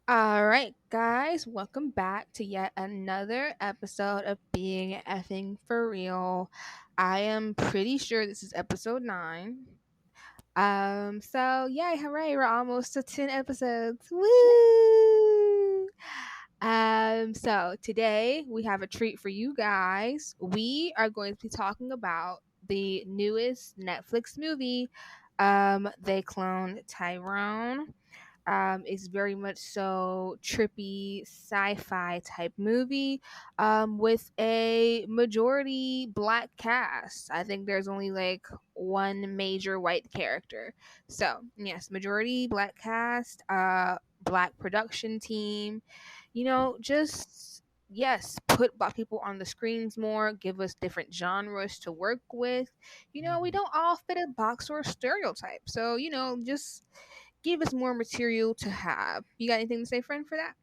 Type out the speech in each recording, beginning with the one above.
All right, guys, welcome back to yet another episode of Being Effing For Real. I am pretty sure this is episode 9. So yay, hooray, we're almost to 10 episodes. Woo! So today we have a treat for you guys. We are going to be talking about the newest Netflix movie, They Cloned Tyrone. It's very much so trippy sci-fi type movie with a majority black cast. I think there's only like one major white character. So yes, majority black cast, black production team. Just yes, put black people on the screens more, give us different genres to work with. We Mhm. don't all fit a box or a stereotype. So, just give us more material to have. You got anything to say, friend, for that?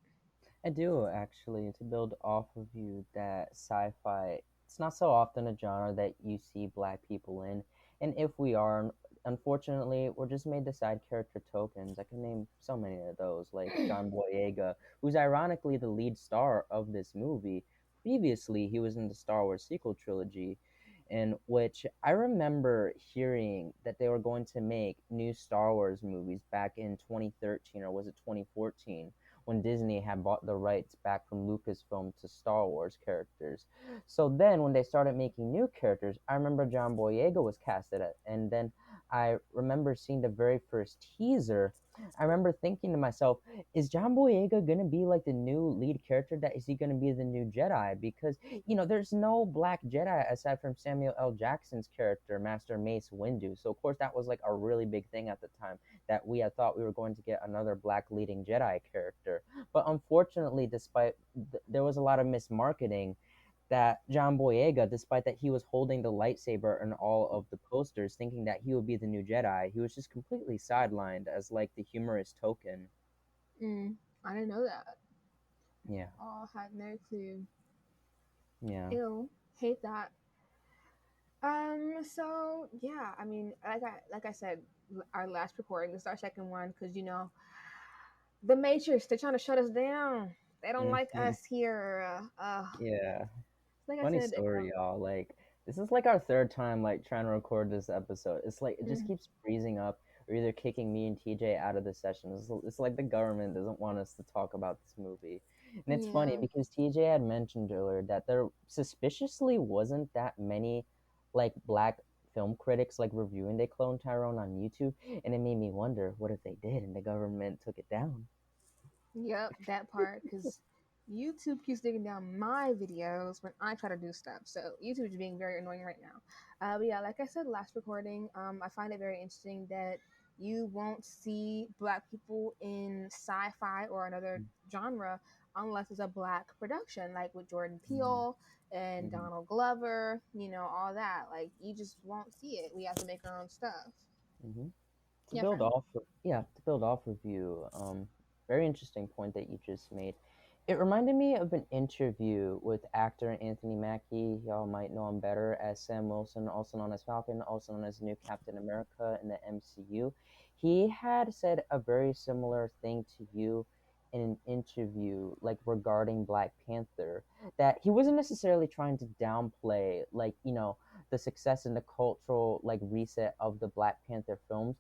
I do actually to build off of you that sci-fi. It's not so often a genre that you see black people in, and if we are, unfortunately, we're just made the side character tokens. I can name so many of those, like John Boyega, who's ironically the lead star of this movie. Previously, he was in the Star Wars sequel trilogy, in which I remember hearing that they were going to make new Star Wars movies back in 2013 or was it 2014 when Disney had bought the rights back from Lucasfilm to Star Wars characters. So then when they started making new characters, I remember John Boyega was casted at, and then I remember seeing the very first teaser. I remember thinking to myself, is John Boyega gonna be like the new lead character? That is he gonna be the new Jedi? Because there's no black Jedi aside from Samuel L. Jackson's character, Master Mace Windu. So of course that was like a really big thing at the time that we had thought we were going to get another black leading Jedi character. But unfortunately, despite there was a lot of mismarketing, that John Boyega, despite that he was holding the lightsaber in all of the posters, thinking that he would be the new Jedi, he was just completely sidelined as like the humorous token. Mm, I didn't know that. Yeah, Oh, had no clue. yeah. Ew, hate that. So yeah, I mean, like I said, our last recording, this is our second one, because the Matrix, they're trying to shut us down. They don't like Hmm. us here. Yeah. Like I Funny said, story, y'all. Like, this is like our third time like trying to record this episode. It's like it just mm, keeps freezing up or either kicking me and TJ out of the session. It's like the government doesn't want us to talk about this movie. And it's funny yeah, because TJ had mentioned earlier that there suspiciously wasn't that many like black film critics like reviewing They Clone Tyrone on YouTube, and it made me wonder what if they did and the government took it down. yep, that part, because YouTube keeps taking down my videos when I try to do stuff. So YouTube is being very annoying right now. But yeah, like I said last recording, I find it very interesting that you won't see black people in sci-fi or another genre unless it's a black production, like with Jordan Mm-hmm. Peele and Donald Glover, all that. Like you just won't see it. We have to make our own stuff. Mm-hmm. To Yeah, build friend. off of, yeah, to build off of you, very interesting point that you just made. It reminded me of an interview with actor Anthony Mackie. Y'all might know him better as Sam Wilson, also known as Falcon, also known as the new Captain America in the MCU. He had said a very similar thing to you in an interview, like regarding Black Panther, that he wasn't necessarily trying to downplay, like, the success and the cultural like reset of the Black Panther films,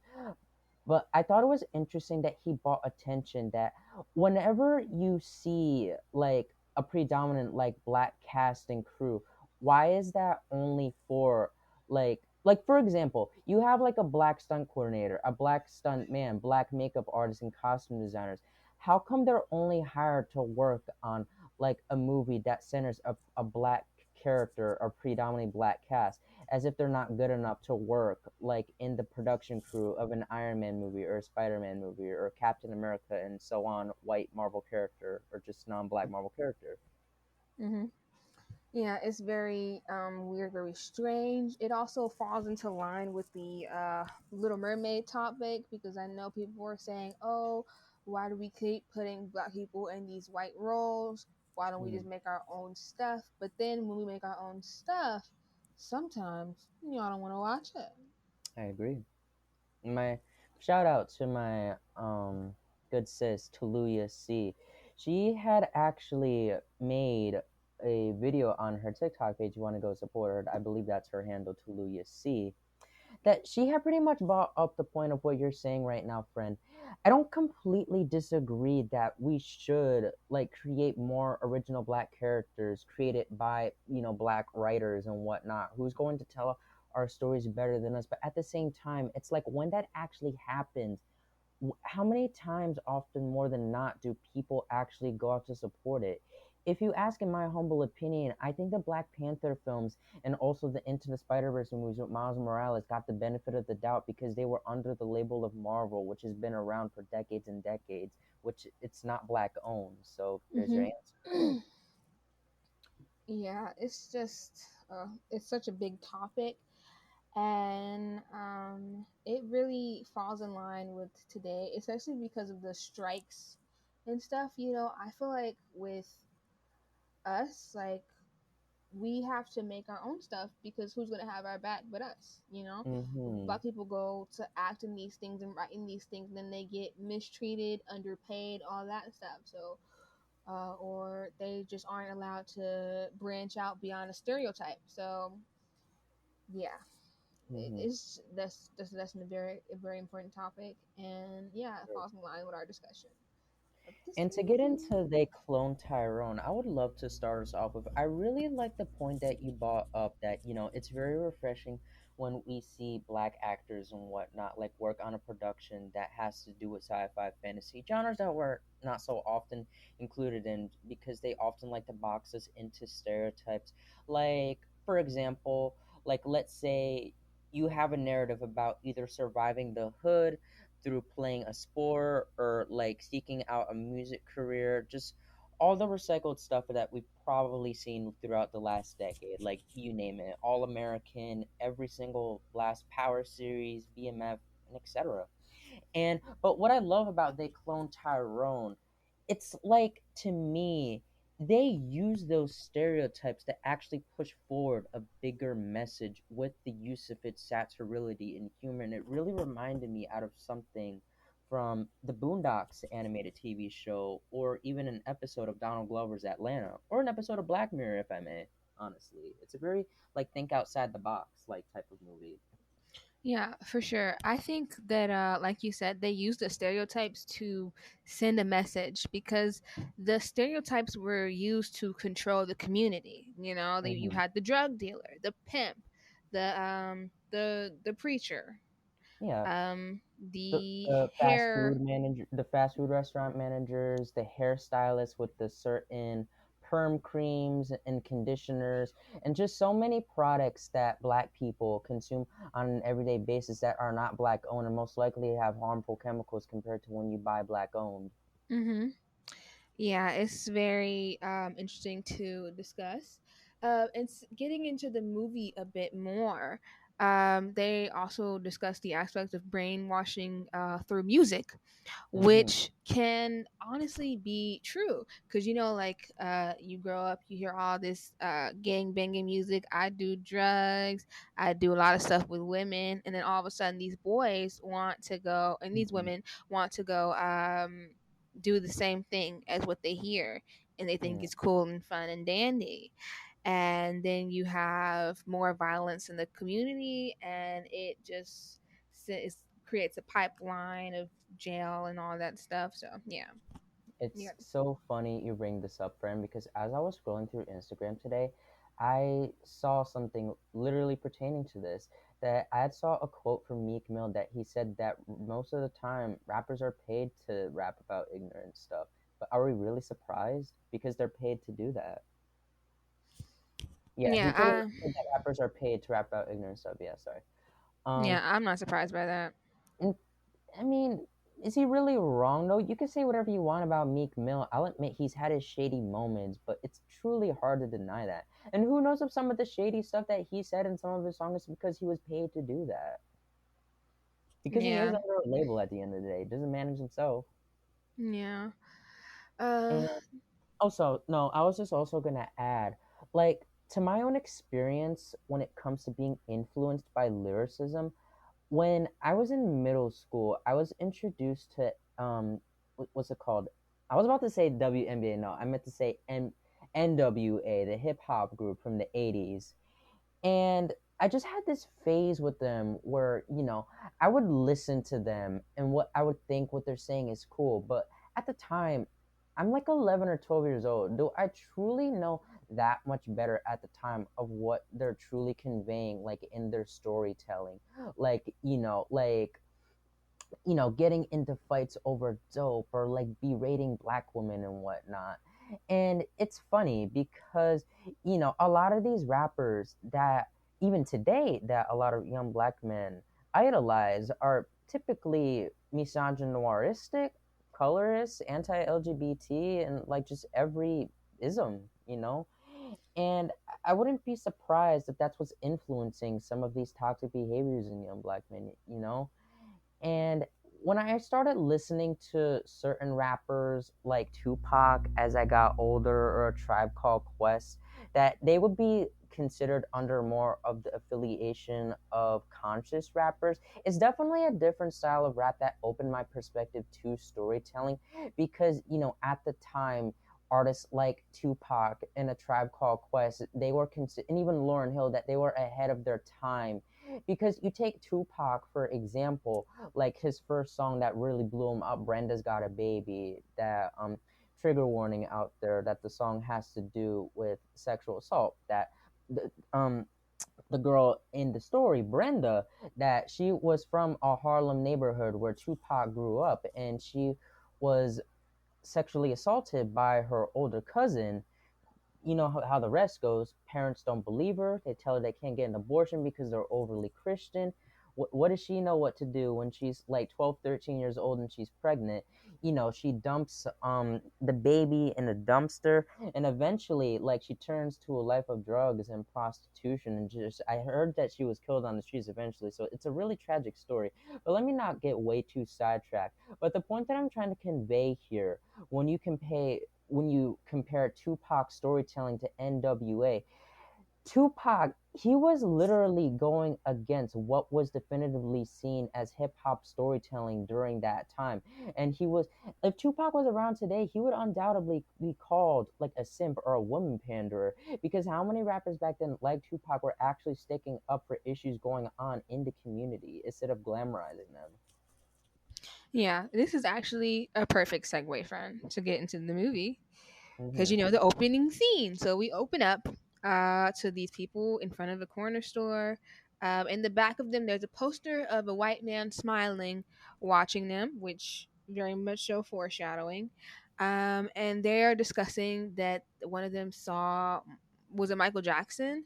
but I thought it was interesting that he brought attention that whenever you see like a predominant like black cast and crew, why is that only for like for example, you have like a black stunt coordinator, a black stunt man, black makeup artists and costume designers. How come they're only hired to work on like a movie that centers a black character or predominantly black cast? As if they're not good enough to work like in the production crew of an Iron Man movie or a Spider-Man movie or Captain America and so on, white Marvel character or just non-black Marvel character. Mm-hmm. Yeah, it's very weird, very strange. It also falls into line with the Little Mermaid topic because I know people were saying, "Oh, why do we keep putting black people in these white roles? Why don't we Mm-hmm. just make our own stuff?" But then when we make our own stuff, sometimes y'all don't want to watch it. I agree. My shout out to my good sis, Tuluya C. She had actually made a video on her TikTok page. You want to go support her? I believe that's her handle, Tuluya C, that she had pretty much brought up the point of what you're saying right now, friend. I don't completely disagree that we should like create more original black characters created by, black writers and whatnot, who's going to tell our stories better than us. But at the same time, it's like when that actually happens, how many times, often more than not, do people actually go out to support it? If you ask, in my humble opinion, I think the Black Panther films and also the Into the Spider Verse movies with Miles Morales got the benefit of the doubt because they were under the label of Marvel, which has been around for decades and decades, which it's not black owned. So there's your Mm-hmm. answer. Yeah, it's just it's such a big topic, and it really falls in line with today, especially because of the strikes and stuff. I feel like with us, like we have to make our own stuff because who's gonna have our back but us? Mm-hmm. Black people go to act in these things and write in these things, and then they get mistreated, underpaid, all that stuff. So or they just aren't allowed to branch out beyond a stereotype. So yeah, Mm-hmm. that's a very important topic, and yeah, it falls in line with our discussion of this And to get movie. into They Clone Tyrone, I would love to start us off with. I really like the point that you brought up that, it's very refreshing when we see black actors and whatnot, like work on a production that has to do with sci fi fantasy genres that were not so often included in because they often like to box us into stereotypes. Like, for example, like let's say you have a narrative about either surviving the hood through playing a sport or like seeking out a music career, just all the recycled stuff that we've probably seen throughout the last decade, like you name it, All American, every single last Power series, BMF, and etc. And but what I love about They Clone Tyrone, it's like to me, they use those stereotypes to actually push forward a bigger message with the use of its satirility and humor. And it really reminded me out of something from the Boondocks animated TV show, or even an episode of Donald Glover's Atlanta, or an episode of Black Mirror, if I may. Honestly, it's a very like think outside the box like type of movie. Yeah, for sure. I think that, like you said, they use the stereotypes to send a message because the stereotypes were used to control the community. You Hmm. had the drug dealer, the pimp, the preacher, Yeah, um, the, the the fast hair. food manager, the fast food restaurant managers, the hairstylists with the certain perm creams and conditioners, and just so many products that black people consume on an everyday basis that are not black owned and most likely have harmful chemicals compared to when you buy black owned. Mm-hmm. Yeah, it's very interesting to discuss. Getting into the movie a bit more, they also discuss the aspect of brainwashing through music, Hmm. which can honestly be true. Because, like you grow up, you hear all this gang banging music. I do drugs, I do a lot of stuff with women. And then all of a sudden, these boys want to go, and these Hmm. women want to go do the same thing as what they hear. And they think Hmm. it's cool and fun and dandy. And then you have more violence in the community, and it just creates a pipeline of jail and all that stuff. So yeah, you It's got so funny you bring this up, friend, because as I was scrolling through Instagram today, I saw something literally pertaining to this. That I had saw a quote from Meek Mill that he said that most of the time rappers are paid to rap about ignorant stuff. But are we really surprised? Because they're paid to do that. Yeah, he yeah, clearly said that rappers are paid to rap about ignorant stuff. Yeah, sorry. Um, yeah. I'm not surprised by that. and I mean, is he really wrong though? You can say whatever you want about Meek Mill. I'll admit he's had his shady moments, but it's truly hard to deny that. And who knows if some of the shady stuff that he said in some of his songs is because he was paid to do that. Because he is Yeah, under a label at the end of the day. He doesn't manage himself. yeah. Uh, And also, no, I was just also gonna add, like, to my own experience when it comes to being influenced by lyricism, when I was in middle school, I was introduced to what's it called? I was about to say WNBA. No, I meant to say NWA, the hip hop group from the 80s. And I just had this phase with them where, I would listen to them and what I would think what they're saying is cool. But at the time, I'm like 11 or 12 years old. Do I truly know that much better at the time of what they're truly conveying, like in their storytelling? Like, getting into fights over dope or like berating black women and whatnot. And it's funny because, a lot of these rappers that even today that a lot of young black men idolize are typically misogynistic, colorist, anti-LGBT, and like just every ism, And I wouldn't be surprised if that's what's influencing some of these toxic behaviors in young black men. And when I started listening to certain rappers like Tupac as I got older, or a Tribe Called Quest, that they would be considered under more of the affiliation of conscious rappers. It's definitely a different style of rap that opened my perspective to storytelling because, at the time, artists like Tupac and a Tribe Called Quest, they were and even Lauryn Hill, that they were ahead of their time. Because you take Tupac for example, like his first song that really blew him up, Brenda's Got a Baby, that trigger warning out there that the song has to do with sexual assault, that the, um the girl in the story, Brenda, that she was from a Harlem neighborhood where Tupac grew up, and she was sexually assaulted by her older cousin. You know how the rest goes. Parents don't believe her. They tell her they can't get an abortion because they're overly Christian. What does she know what to do when she's like 12, 13 years old and she's pregnant? She dumps the baby in a dumpster, and eventually like she turns to a life of drugs and prostitution, and just I heard that she was killed on the streets eventually. So it's a really tragic story. But let me not get way too sidetracked. But the point that I'm trying to convey here, when you compare Tupac's storytelling to NWA, Tupac, he was literally going against what was definitively seen as hip hop storytelling during that time. And if Tupac was around today, he would undoubtedly be called like a simp or a woman panderer. Because how many rappers back then, like Tupac, were actually sticking up for issues going on in the community instead of glamorizing them? Yeah, this is actually a perfect segue, friend, to get into the movie because Hmm. you know the opening scene. So we open up to these people in front of a corner store. In the back of them, there's a poster of a white man smiling, watching them, which very much show foreshadowing. And they're discussing that one of them saw was it Michael Jackson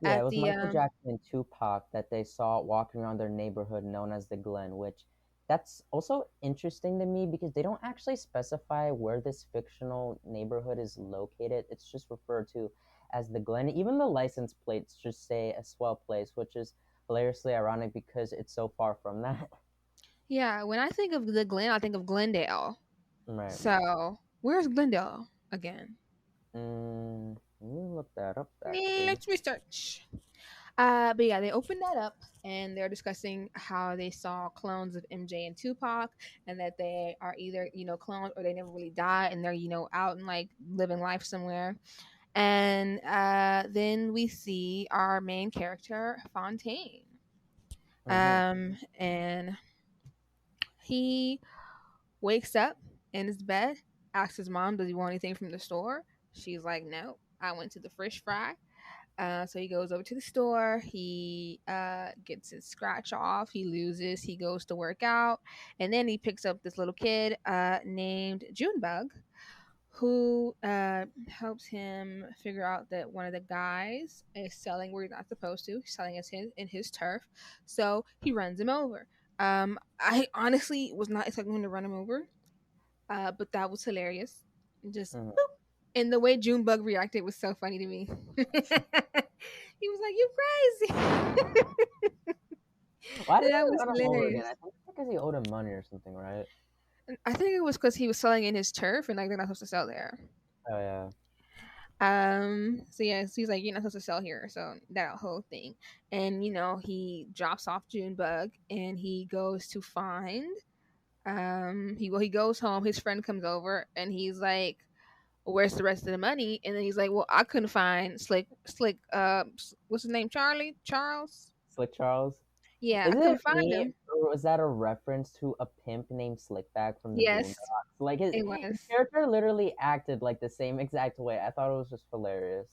Yeah, it at was the Michael Jackson and Tupac that they saw walking around their neighborhood known as the Glen, which that's also interesting to me because they don't actually specify where this fictional neighborhood is located. It's just referred to as the Glen. Even the license plates just say a swell place, which is hilariously ironic because it's so far from that. Yeah, when I think of the Glen, I think of Glendale. Right. So where's Glendale again? Let me look that up actually. Let's research. But yeah, they opened that up and they're discussing how they saw clones of MJ and Tupac, and that they are either clones or they never really died, and they're out and like living life somewhere. And then we see our main character Fontaine, Mm-hmm. and he wakes up in his bed, asks his mom, "Does he want anything from the store?" She's like, "No, I went to the Fish Fry." So he goes over to the store. He gets his scratch off. He loses. He goes to work out, and then he picks up this little kid named Junebug, who helps him figure out that one of the guys is selling where he's not supposed to. He's selling in his turf, so he runs him over. I honestly was not expecting him to run him over, but that was hilarious. Just Mm-hmm. boop. And the way Junebug reacted was so funny to me. He was like, "You crazy." Why did That he was run him over again? hilarious. I think it's because he owed him money or something, right? And I think it was because he was selling in his turf, and like they're not supposed to sell there. Oh yeah. So yeah, so he's like, "You're not supposed to sell here," so that whole thing. And he drops off Junebug, and he goes to find He goes home. His friend comes over, and he's like, "Where's the rest of the money?" And then he's like, "Well, I couldn't find Slick. What's his name? Charles. Slick Charles. Yeah, I Is couldn't it find me, him. or was that a reference to a pimp named Slickback from the Yes, Boondocks? Like it his was. character literally acted like the same exact way. I thought it was just hilarious.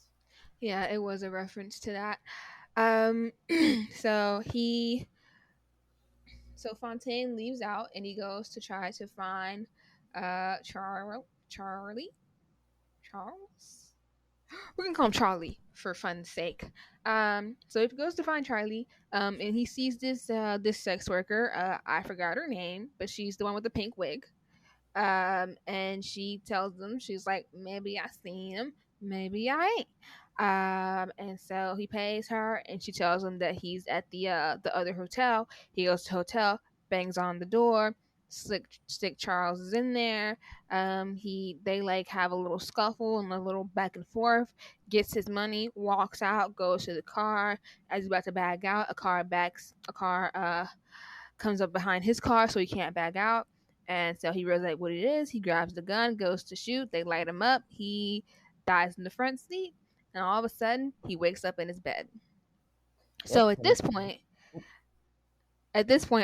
Yeah, it was a reference to that. Um, so he so Fontaine leaves out and he goes to try to find Charlie Charles. We're gonna call him Charlie for fun's sake. So he goes to find Charlie, and he sees this sex worker. I forgot her name, but she's the one with the pink wig. And she tells them, she's like, maybe I seen him, maybe I ain't. And so he pays her, and she tells him that he's at the other hotel. He goes to the hotel, bangs on the door. Slick Charles is in there. They like have a little scuffle and a little back and forth. Gets his money, walks out, goes to the car. As he's about to bag out, a car comes up behind his car so he can't back out. And so he realizes like what it is. He grabs the gun, goes to shoot. They light him up. He dies in the front seat. And all of a sudden, he wakes up in his bed. Yep. So at this point,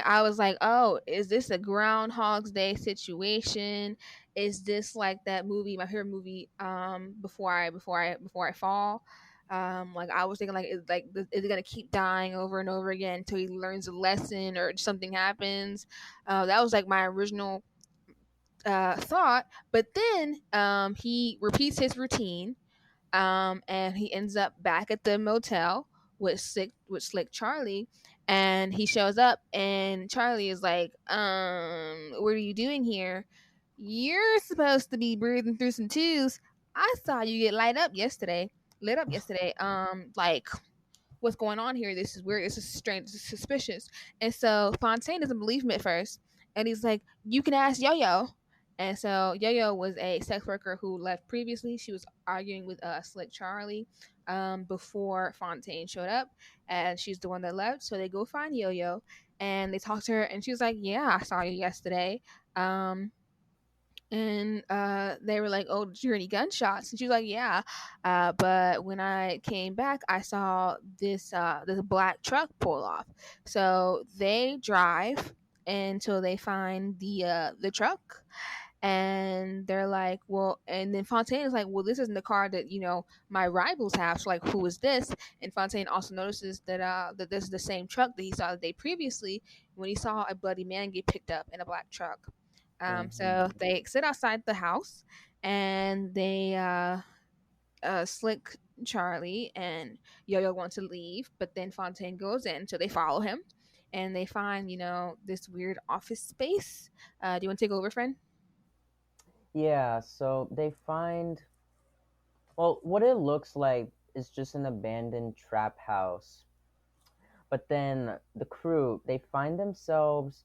I was like, "Oh, is this a Groundhog's Day situation? Is this like that movie, my favorite movie, before I fall?" Like I was thinking, like, is it gonna keep dying over and over again until he learns a lesson or something happens? That was like my original thought. But then he repeats his routine, and he ends up back at the motel with Slick Charlie, and he shows up, and Charlie is like, what are you doing here? You're supposed to be breathing through some tubes. I saw you get lit up yesterday. Like, what's going on here? This is weird. This is strange. This is suspicious. And so Fontaine doesn't believe him at first. And he's like, you can ask Yo Yo. And so Yo Yo was a sex worker who left previously. She was arguing with Slick Charlie before Fontaine showed up. And she's the one that left. So they go find Yo Yo and they talk to her. And she was like, yeah, I saw you yesterday. Um, and they were like, "Oh, did you hear any gunshots?" And she was like, "Yeah, but when I came back, I saw this black truck pull off." So they drive until they find the truck, and they're like, "Well," and then Fontaine is like, "Well, this isn't the car that my rivals have. So like, who is this?" And Fontaine also notices that this is the same truck that he saw the day previously when he saw a bloody man get picked up in a black truck. So Hmm. they sit outside the house and they Slick Charlie and Yo Yo want to leave, but then Fontaine goes in, so they follow him and they find, this weird office space. Do you want to take over, friend? Yeah. So they find, well, what it looks like is just an abandoned trap house. But then the crew, they find themselves,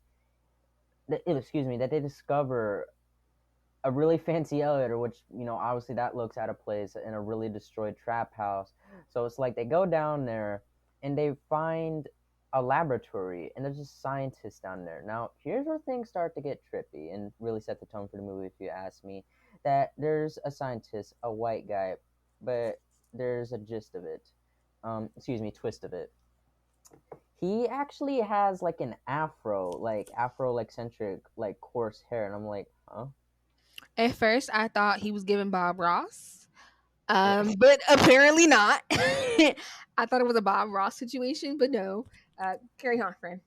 excuse me, that they discover a really fancy elevator, which obviously that looks out of place in a really destroyed trap house. So it's like they go down there and they find a laboratory, and there's a scientist down there. Now here's where things start to get trippy and really set the tone for the movie, if you ask me. That there's a scientist, a white guy, but there's a gist of it. Excuse me, twist of it. He actually has like an afro like centric like coarse hair, and I'm like, huh. At first, I thought he was giving Bob Ross, but apparently not. I thought it was a Bob Ross situation, but no. Carry on, friend.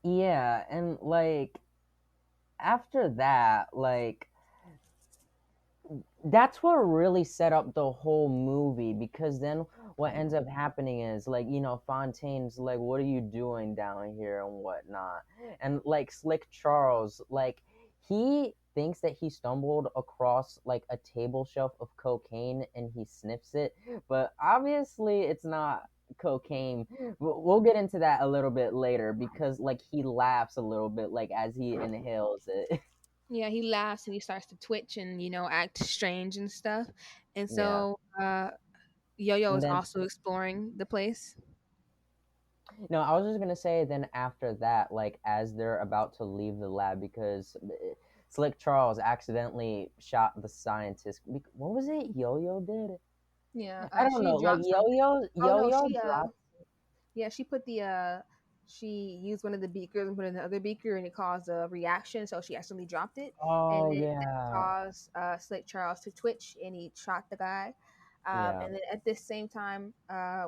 Yeah, and like after that, like that's what really set up the whole movie, because then what ends up happening is like, Fontaine's like, what are you doing down here and whatnot? And like Slick Charles, like he thinks that he stumbled across like a table shelf of cocaine and he sniffs it, but obviously it's not cocaine. We'll get into that a little bit later, because like he laughs a little bit like as he inhales it. Yeah, he laughs and he starts to twitch and act strange and stuff. And Yeah. so Yo Yo And is then also exploring the place. No, I was just gonna say then after that, like as they're about to leave the lab because Slick Charles accidentally shot the scientist. What was it? Yo-Yo did? Yeah, I don't she know. Like dropped something. Yo-Yo, Oh no, Yo-Yo dropped. yeah, she put the she used one of the beakers and put it in the other beaker, and it caused a reaction. So she accidentally dropped it, and Oh then that yeah, caused Slick Charles to twitch, and he shot the guy. yeah. And then at this same time,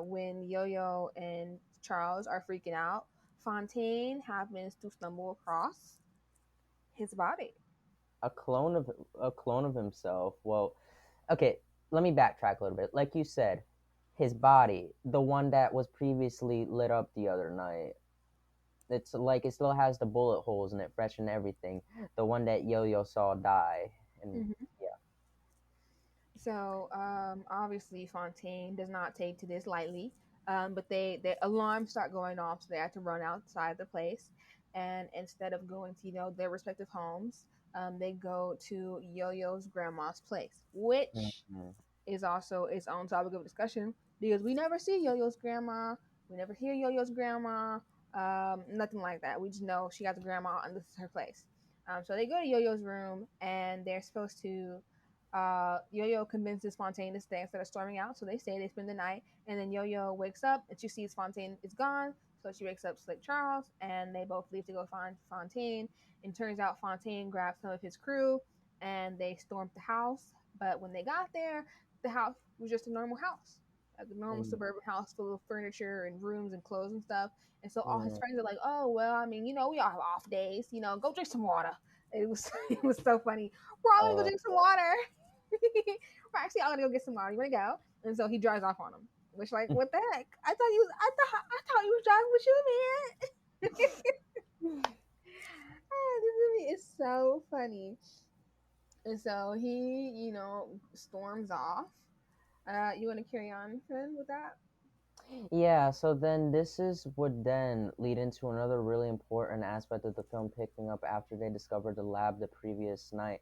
when Yo-Yo and Charles are freaking out, Fontaine happens to stumble across his body. A clone of himself. Well, okay. Let me backtrack a little bit. Like you said, his body, the one that was previously lit up the other night. It's like it still has the bullet holes in it, fresh and everything. The one that Yo-Yo saw die, and Mhm. yeah. So obviously Fontaine does not take to this lightly. But the alarms start going off, so they have to run outside the place. And instead of going to their respective homes, they go to Yo-Yo's grandma's place, which Mhm. is also its own topic of discussion because we never see Yo-Yo's grandma, we never hear Yo-Yo's grandma, nothing like that. We just know she has a grandma and this is her place. So they go to Yo-Yo's room and they're supposed to Yo-Yo convinces Fontaine to stay instead of storming out. So they stay, they spend the night, and then Yo-Yo wakes up and she sees Fontaine is gone. So she wakes up Slick Charles, and they both leave to go find Fontaine. And turns out Fontaine grabs some of his crew, and they stormed the house. But when they got there, the house was just a normal house, like a normal Mm, suburban house full of furniture and rooms and clothes and stuff. And so all his mm. friends are like, "Oh well, I mean, we all have off days. Go drink some water." It was it was so funny. We're all gonna go Oh, drink some water. We're actually all gonna go get some water. You wanna go? And so he drives off on him. Which like, what the heck? I thought you was driving with you, man. This movie is so funny. And so he, storms off. You want to carry on, friend, with that? yeah. So then this is would then lead into another really important aspect of the film picking up after they discovered the lab the previous night.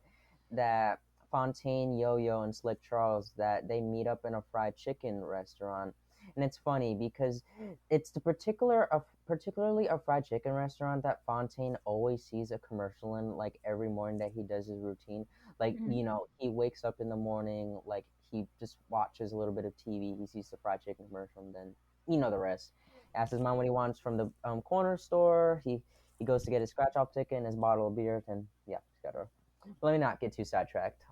That Fontaine, Yo-Yo, and Slick Charles that they meet up in a fried chicken restaurant. And it's funny because it's particularly a fried chicken restaurant that Fontaine always sees a commercial in, like every morning that he does his routine. Like, Mm-hmm. he wakes up in the morning, like he just watches a little bit of TV, he sees the fried chicken commercial, and then the rest. Asks his mom what he wants from the corner store. He goes to get his scratch off ticket and his bottle of beer, and yeah, etc. But let me not get too sidetracked.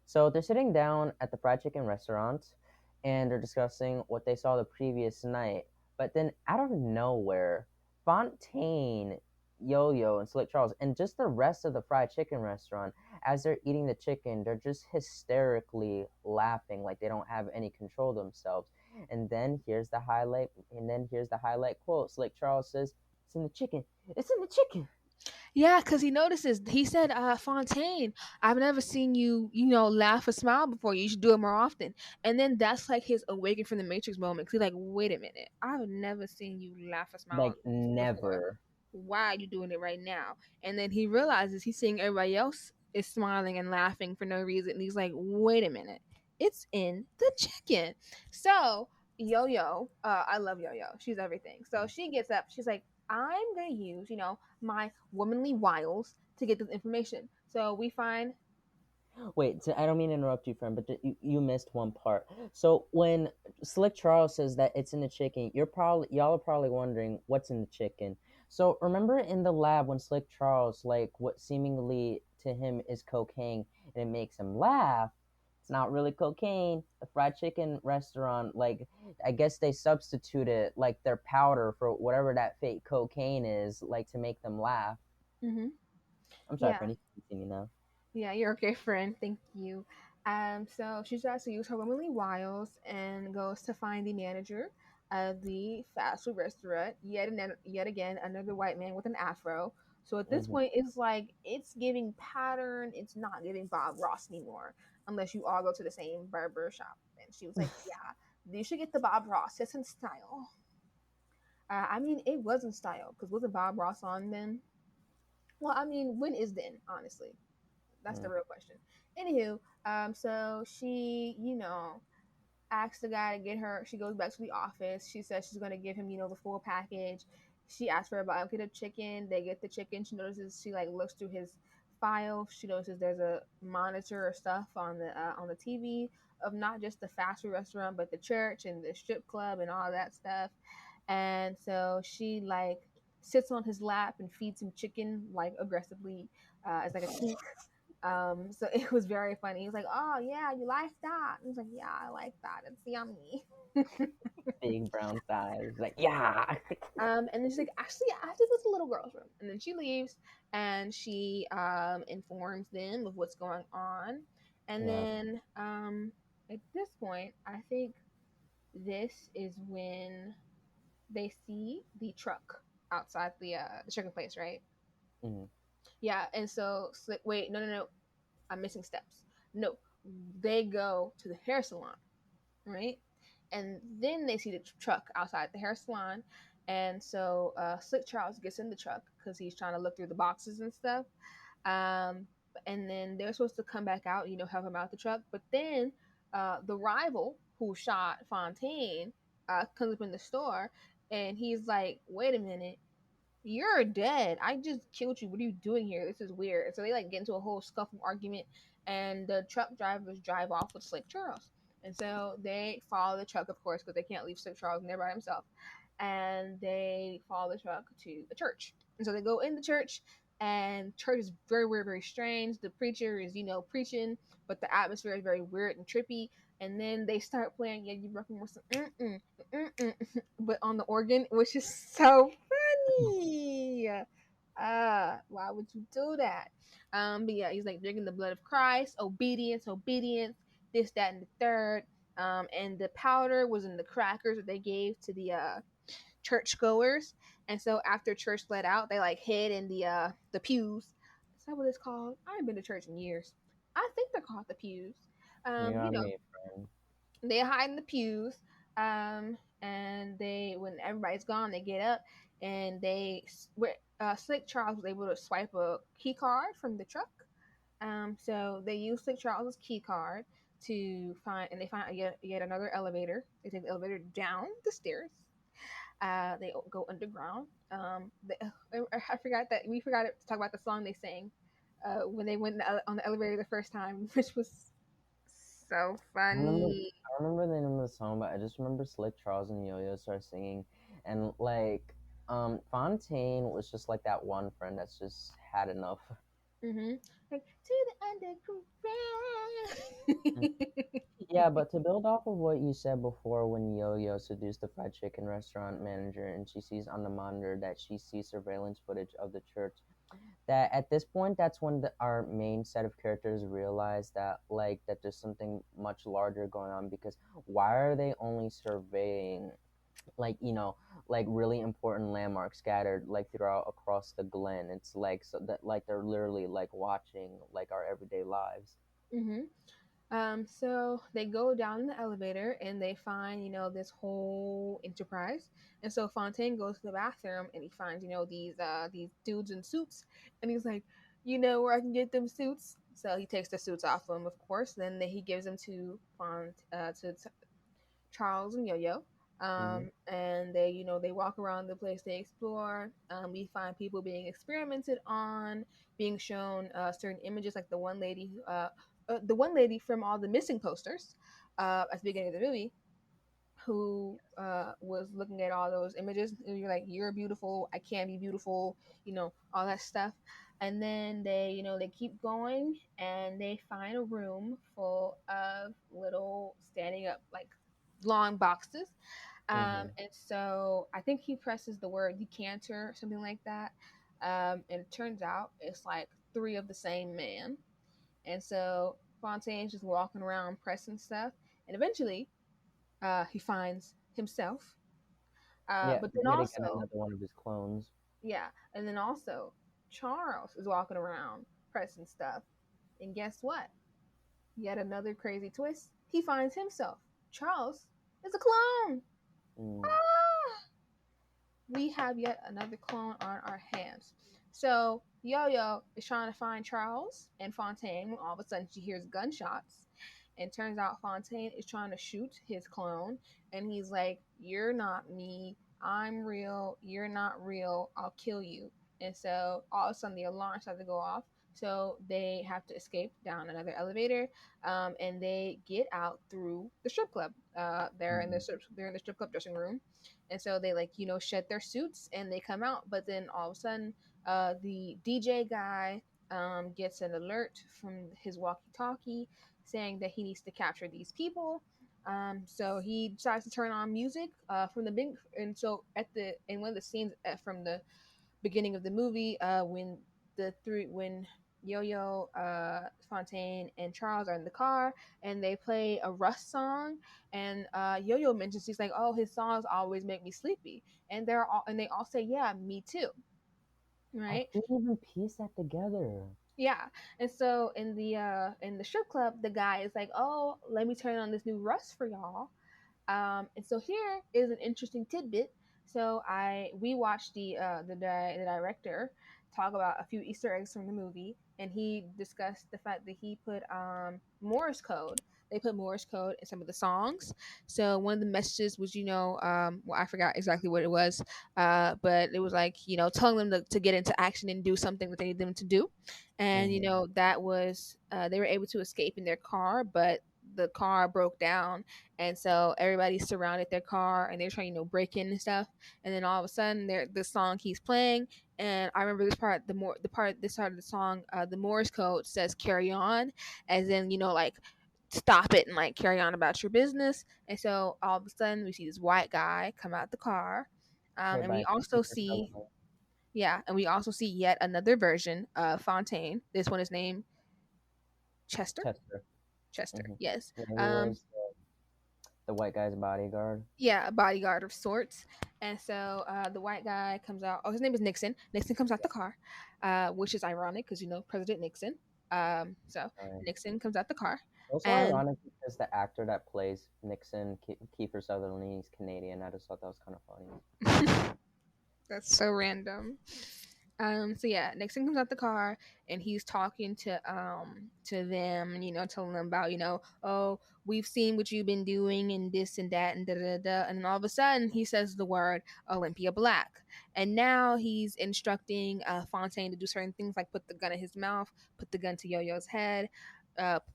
So they're sitting down at the fried chicken restaurant and they're discussing what they saw the previous night. But then out of nowhere, Fontaine, Yo Yo, and Slick Charles, and just the rest of the fried chicken restaurant, as they're eating the chicken, they're just hysterically laughing like they don't have any control of themselves. And then here's the highlight quote. Slick Charles says, "It's in the chicken. It's in the chicken." Yeah, because he notices. He said, Fontaine, I've never seen you, laugh or smile before. You should do it more often. And then that's like his awakening from the Matrix moment. 'Cause he's like, wait a minute. I've never seen you laugh or smile Like before. never. Why are you doing it right now? And then he realizes he's seeing everybody else is smiling and laughing for no reason. And he's like, wait a minute. It's in the chicken. So, Yo Yo, I love Yo Yo. She's everything. So she gets up. She's like, I'm going to use, my womanly wiles to get this information. So we find. Wait, so I don't mean to interrupt you, friend, but you missed one part. So when Slick Charles says that it's in the chicken, y'all are probably wondering what's in the chicken. So remember in the lab when Slick Charles, like what seemingly to him is cocaine, and it makes him laugh. It's not really cocaine. The fried chicken restaurant, like I guess they substituted like their powder for whatever that fake cocaine is, like to make them laugh. Hmm. I'm sorry, Yeah. friend. You can continue now. Yeah, you're okay, friend. Thank you. So she tries to use her womanly wiles and goes to find the manager of the fast food restaurant. Yet again, another white man with an afro. So at this Hmm. point, it's like it's giving pattern. It's not giving Bob Ross anymore, unless you all go to the same barber shop. And she was like, "Yeah, you should get the Bob Ross. It's in style." I mean, it was in style because wasn't Bob Ross on then? Well, I mean, when is then? Honestly, that's the real question. Anywho, so she, asks the guy to get her. She goes back to the office. She says she's gonna give him, the full package. She asks for a bucket of chicken. They get the chicken. She notices, she like looks through his file. She notices there's a monitor or stuff on the TV of not just the fast food restaurant, but the church and the strip club and all that stuff. And so she like sits on his lap and feeds him chicken like aggressively, as like a kink. So it was very funny. He was like, "Oh yeah, you like that?" I was like, "Yeah, I like that. It's yummy." Big brown thighs. Like, yeah. And then she's like, "Actually, I have to go to the little girl's room." And then she leaves, and she informs them of what's going on. And Yeah. then at this point, I think this is when they see the truck outside the chicken place, right? Mm. Yeah. And so, wait, no, no, no, I'm missing steps. No, they go to the hair salon, right? And then they see the truck outside the hair salon. And so Slick Charles gets in the truck because he's trying to look through the boxes and stuff. Um, and then they're supposed to come back out, help him out the truck. But then the rival who shot Fontaine comes up in the store, and he's like, "Wait a minute, you're dead. I just killed you. What are you doing here? This is weird." So they like get into a whole scuffle argument, and the truck drivers drive off with Slick Charles. And so they follow the truck, of course, because they can't leave Slick Charles in there by himself. And they follow the truck to a church. And so they go in the church, and church is very weird, very strange. The preacher is, preaching, but the atmosphere is very weird and trippy. And then they start playing, "Yeah, you broken with some but on the organ, which is so funny. Why would you do that? But yeah, he's like drinking the blood of Christ, obedience, obedience, this, that, and the third. And the powder was in the crackers that they gave to the church goers. And so after church let out, they like hid in the pews. Is that what it's called? I haven't been to church in years. I think they're called the pews. You Um, you got know, me, friend. they hide in the pews. And they, when everybody's gone, they get up, and Slick Charles was able to swipe a key card from the truck. So they use Slick Charles's key card to find, and they find yet another elevator. They take the elevator down the stairs. They go underground. I forgot that we forgot to talk about the song they sang when they went on the elevator the first time, which was so I remember funny. I remember the name of the song, but I just remember Slick Charles and Yo-Yo start singing, and like Fontaine was just like that one friend that's just had enough. Mm-hmm. Like to the Mm. underground. Yeah, but to build off of what you said before, when Yo-Yo seduced the fried chicken restaurant manager and she sees on the monitor that she sees surveillance footage of the church, that at this point, that's when our main set of characters realize that like that there's something much larger going on, because why are they only surveying like like really important landmarks scattered like throughout across the glen? It's like so that like they're literally like watching like our everyday lives. Mm-hmm. So they go down in the elevator, and they find, this whole enterprise. And so Fontaine goes to the bathroom, and he finds, these dudes in suits, and he's like, "You know where I can get them suits?" So he takes the suits off them, of course. Then he gives them to Charles and Yo-Yo. Hmm. And they, they walk around the place, they explore. We find people being experimented on, being shown certain images, like the one lady from all the missing posters at the beginning of the movie, who was looking at all those images. And you're like, "You're beautiful. I can't be beautiful," all that stuff. And then they, they keep going, and they find a room full of little standing up, like long boxes. Hmm. And so I think he presses the word decanter or something like that. And it turns out it's like three of the same man. And so Fontaine's just walking around pressing stuff. And eventually he finds himself. Yeah, But then yet again also, another one of his clones. yeah, and then also Charles is walking around pressing stuff. And guess what? Yet another crazy twist. He finds himself. Charles is a clone. Mm. Ah! We have yet another clone on our hands. So Yo Yo is trying to find Charles and Fontaine when all of a sudden she hears gunshots. And turns out Fontaine is trying to shoot his clone, and he's like, "You're not me. I'm real. You're not real. I'll kill you." And so all of a sudden the alarm starts to go off. So they have to escape down another elevator, and they get out through the strip club. Mhm. They're in the strip club dressing room, and so they like shed their suits and they come out. But then all of a sudden, the DJ guy gets an alert from his walkie-talkie saying that he needs to capture these people. So he decides to turn on music from the big, and so at the in one of the scenes from the beginning of the movie, when Yo-Yo, Fontaine, and Charles are in the car, and they play a Russ song, and Yo-Yo mentions he's like, "Oh, his songs always make me sleepy," and they all say, "Yeah, me too." I Right? didn't even piece that together. Yeah. And so in the strip club, the guy is like, "Oh, let me turn on this new Russ for y'all." And so here is an interesting tidbit. So we watched the director talk about a few Easter eggs from the movie, and he discussed the fact that he put Morse code. They put Morse code in some of the songs. So one of the messages was, well, I forgot exactly what it was, but it was like, telling them to get into action and do something that they need them to do. And Hmm. that was they were able to escape in their car, but the car broke down, and so everybody surrounded their car and they're trying to break in and stuff. And then all of a sudden the song keeps playing, and I remember this part of the song, the Morse code says "carry on," as in like stop it and like carry on about your business. And so all of a sudden we see this white guy come out the car, Played and by we also Kiefer see Sutherland. yet another version of Fontaine. This one is named Chester. Chester. Chester, Hmm. yes. Yeah, he um was the white guy's bodyguard. yeah, a bodyguard of sorts. And so the white guy comes out. Oh, his name is Nixon. Nixon comes out the car, which is ironic because President Nixon. So Right. Nixon comes out the car, Also and ironic because the actor that plays Nixon, Kiefer Sutherland, he's Canadian. I just thought that was kind of funny. that's so random. So yeah, Nixon comes out the car and he's talking to them, and telling them about, oh, we've seen what you've been doing and this and that and da da da. And then all of a sudden he says the word Olympia Black, and now he's instructing Fontaine to do certain things like put the gun in his mouth, put the gun to Yo-Yo's head,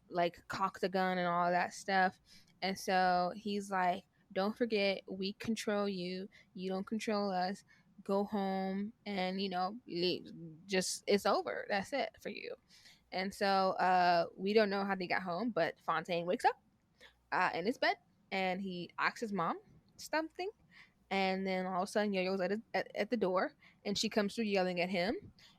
like cock the gun and all that stuff. And so he's like, "Don't forget, we control you. You don't control us. Go home and leave. Just it's over. That's it for you." And so we don't know how they got home, but Fontaine wakes up in his bed, and he asks his mom something, and then all of a sudden Yo-Yo's at the door, and she comes through yelling at him,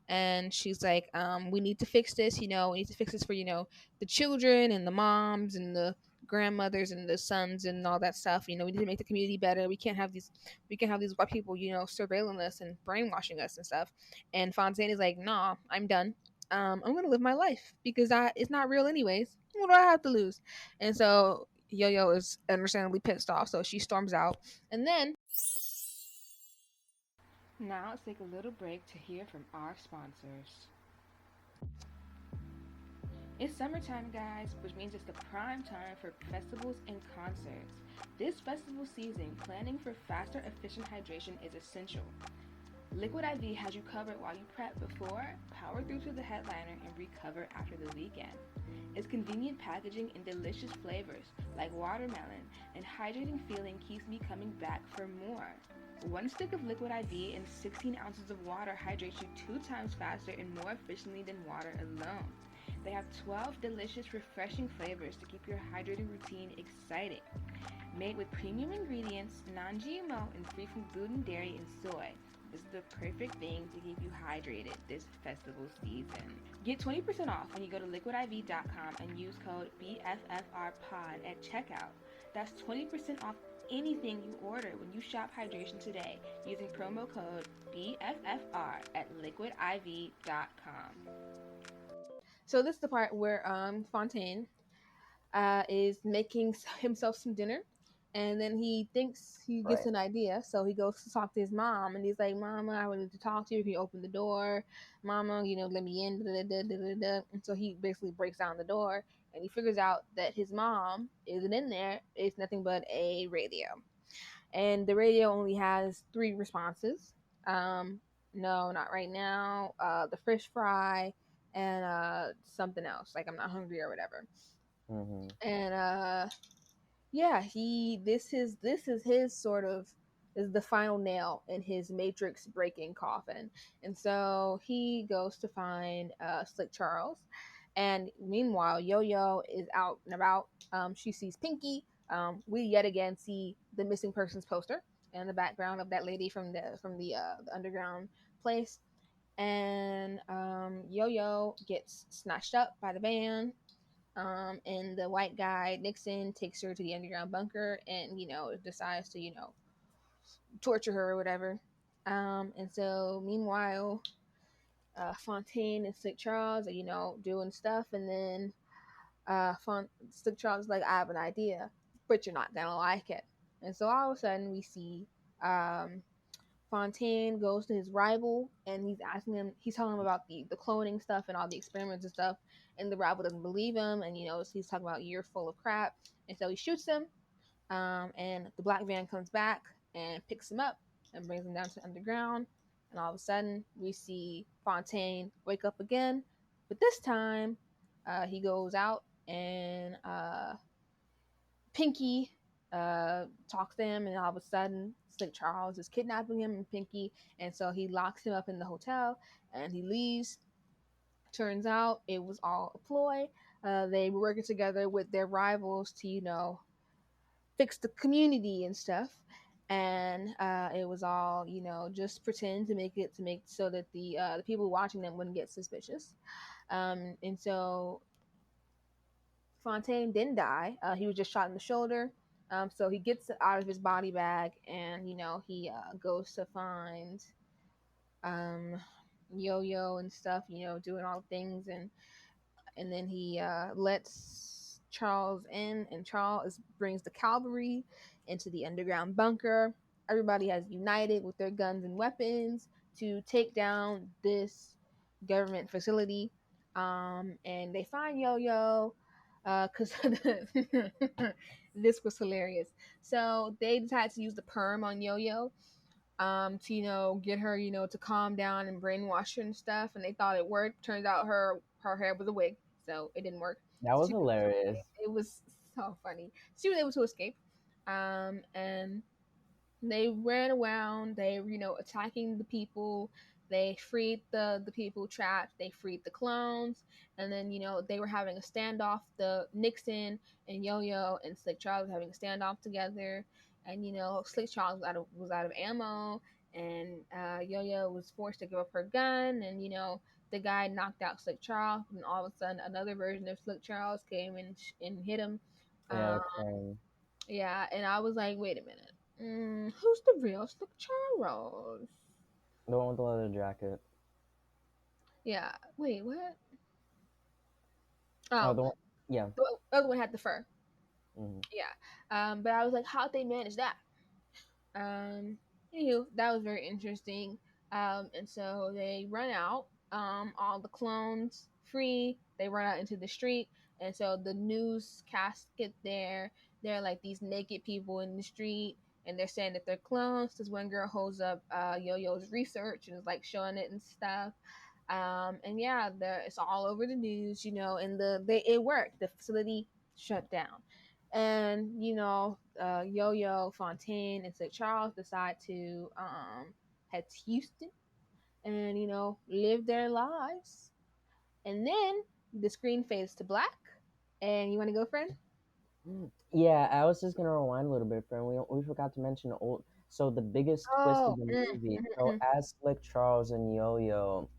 and she's like, "We need to fix this. We need to fix this for the children and the moms and the grandmothers and the sons and all that stuff. We need to make the community better. We can't have these white people surveilling us and brainwashing us and stuff." And Fontaine is like, "Nah, I'm done. I'm gonna live my life because it's not real anyways. What do I have to lose?" And so Yo-Yo is understandably pissed off, so she storms out. And then now let's take a little break to hear from our sponsors. It's summertime, guys, which means it's the prime time for festivals and concerts. This festival season, planning for faster, efficient hydration is essential. Liquid IV has you covered while you prep before, power through to the headliner, and recover after the weekend. Its convenient packaging and delicious flavors like watermelon and hydrating feeling keeps me coming back for more. One stick of Liquid IV and 16 ounces of water hydrates you 2 times faster and more efficiently than water alone. They have 12 delicious, refreshing flavors to keep your hydrating routine exciting. Made with premium ingredients, non-GMO, and free from gluten, dairy, and soy. This is the perfect thing to keep you hydrated this festival season. Get 20% off when you go to liquidiv.com and use code BFFRPOD at checkout. That's 20% off anything you order when you shop hydration today using promo code BFFR at liquidiv.com. So this is the part where Fontaine is making himself some dinner, And then he thinks he gets Right. an idea, so he goes to talk to his mom, and he's like, "Mama, I wanted to talk to you. Can you open the door? Mama, let me in." Da, da, da, da, da, da. And so he basically breaks down the door, and he figures out that his mom isn't in there. It's nothing but a radio, and the radio only has three responses. Um, no, not right now. The fish fry and something else, like I'm not hungry or whatever. Mhm. And yeah, he this is his sort of is the final nail in his matrix breaking coffin. And so he goes to find Slick Charles, and meanwhile Yo-Yo is out and about. She sees Pinky. We yet again see the missing persons poster in the background of that lady from the underground place. And Yo-Yo gets snatched up by the van, and the white guy Nixon takes her to the underground bunker, and decides to torture her or whatever. And so meanwhile, Fontaine and Slick Charles are doing stuff, and then Slick Charles is like, I have an idea, but you're not gonna like it. And so all of a sudden we see um, Fontaine goes to his rival, and he's telling him about the cloning stuff and all the experiments and stuff, and the rival doesn't believe him, and he's talking about you're full of crap, and so he shoots him, and the black van comes back and picks him up and brings him down to the underground, and all of a sudden we see Fontaine wake up again, but this time he goes out and Pinky talks to him, and all of a sudden, Slick Charles is kidnapping him and Pinky, and so he locks him up in the hotel, and he leaves. Turns out it was all a ploy. They were working together with their rivals to, fix the community and stuff. And it was all, just pretend to make so that the people watching them wouldn't get suspicious. And so Fontaine didn't die. He was just shot in the shoulder. So he gets out of his body bag, and he goes to find um, Yo-Yo and stuff. Doing all the things, and then he lets Charles in, and Charles brings the cavalry into the underground bunker. Everybody has united with their guns and weapons to take down this government facility. And they find Yo-Yo because this was hilarious. So they decided to use the perm on Yo-Yo, to get her to calm down and brainwash her and stuff, and they thought it worked. Turns out her hair was a wig, so it didn't work. That was She was able to hilarious. escape. It was so funny. She was able to escape, and they ran around. They attacking the people. They freed the people trapped. They freed the clones, and then they were having a standoff. The Nixon and Yo-Yo and Slick Charles were having a standoff together, and Slick Charles was out of ammo, and Yo-Yo was forced to give up her gun, and the guy knocked out Slick Charles, and all of a sudden another version of Slick Charles came and hit him. Yeah, Um, the clone. yeah, and I was like, wait a minute. Who's the real Slick Charles? The one with the leather jacket. Yeah. Wait, what? Oh, Oh, the one. Yeah. the other one had the fur. Mhm. Yeah. But I was like, how'd they manage that? Anywho, that was very interesting. And so they run out. All the clones free. They run out into the street, and so the newscast get there. They're like these naked people in the street, and they're saying that they're clones. This one girl holds up Yo-Yo's research and is like showing it and stuff. And yeah, it's all over the news, and it worked. The facility shut down, and Yo-Yo, Fontaine, and St. Charles decide to head to Houston and live their lives. And then the screen fades to black. And you want to go, friend? Yeah, I was just gonna rewind a little bit, friend. We forgot to mention old. So the biggest twist of Oh, the mm, movie. So mm, as Slick Charles and Yo-Yo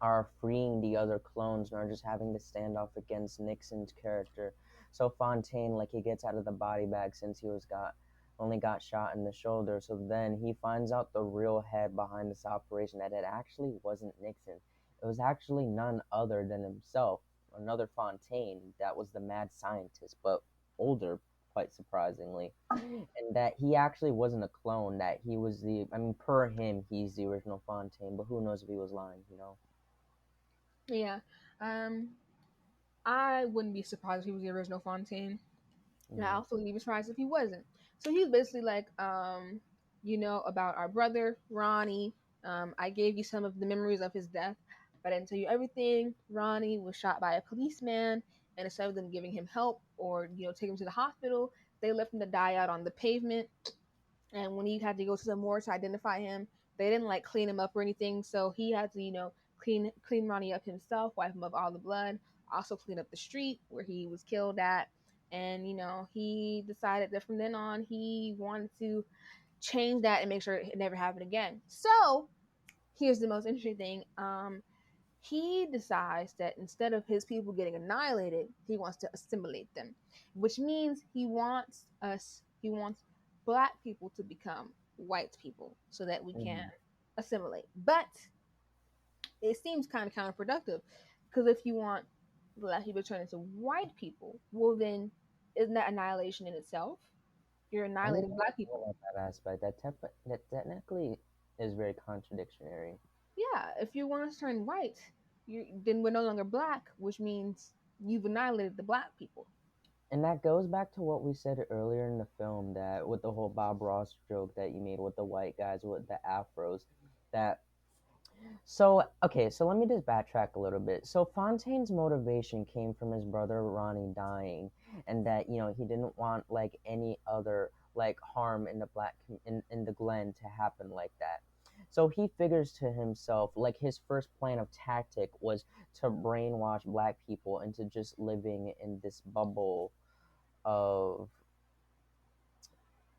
are freeing the other clones and are just having to stand off against Nixon's character. So Fontaine, like he gets out of the body bag since he was got only got shot in the shoulder. So then he finds out the real head behind this operation that it actually wasn't Nixon. It was actually none other than himself, another Fontaine that was the mad scientist, but older. quite surprisingly, and that he actually wasn't a clone. That he was the, I mean, per him, he's the original Fontaine, but who knows if he was lying, you know? Yeah. Um, I wouldn't be surprised if he was the original Fontaine. And I Mm-hmm. also wouldn't be surprised if he wasn't. So he's basically like, about our brother Ronnie. I gave you some of the memories of his death, but I didn't tell you everything. Ronnie was shot by a policeman, and instead of them giving him help or take him to the hospital, they left him to die out on the pavement. And when he had to go to the morgue to identify him, they didn't like clean him up or anything. So he had to, clean Ronnie up himself, wipe him of all the blood, also clean up the street where he was killed at. And he decided that from then on he wanted to change that and make sure it never happened again. So here's the most interesting thing. He decides that instead of his people getting annihilated, he wants to assimilate them, which means he wants black people to become white people so that we can Mm-hmm. assimilate. But it seems kind of counterproductive because if you want black people to turn into white people, well, then isn't that annihilation in itself? You're I never annihilating black thought people. about that aspect. That technically is very contradictory. Yeah, if you want to turn white, then we're no longer black, which means you've annihilated the black people. And that goes back to what we said earlier in the film, that with the whole Bob Ross joke that you made with the white guys with the afros, that so okay, so let me just backtrack a little bit. So Fontaine's motivation came from his brother Ronnie dying, and that he didn't want like any other like harm in the in the Glen to happen like that. So he figures to himself like his first plan of tactic was to brainwash black people into just living in this bubble of,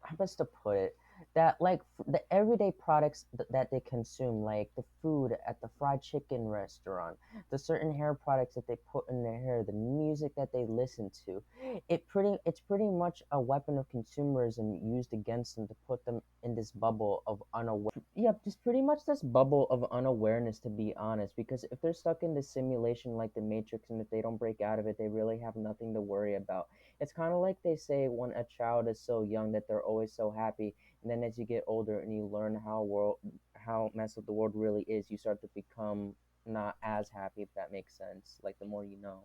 how best to put it, that like the everyday products that they consume, like the food at the fried chicken restaurant, the certain hair products that they put in their hair, the music that they listen to, it's pretty much a weapon of consumerism used against them to put them in this bubble of unaware. Yeah, just pretty much this bubble of unawareness, to be honest, because if they're stuck in this simulation like the Matrix, and if they don't break out of it, they really have nothing to worry about. It's kind of like they say when a child is so young that they're always so happy, and then as you get older and you learn how messed up the world really is, you start to become not as happy, if that makes sense. Like the more you know.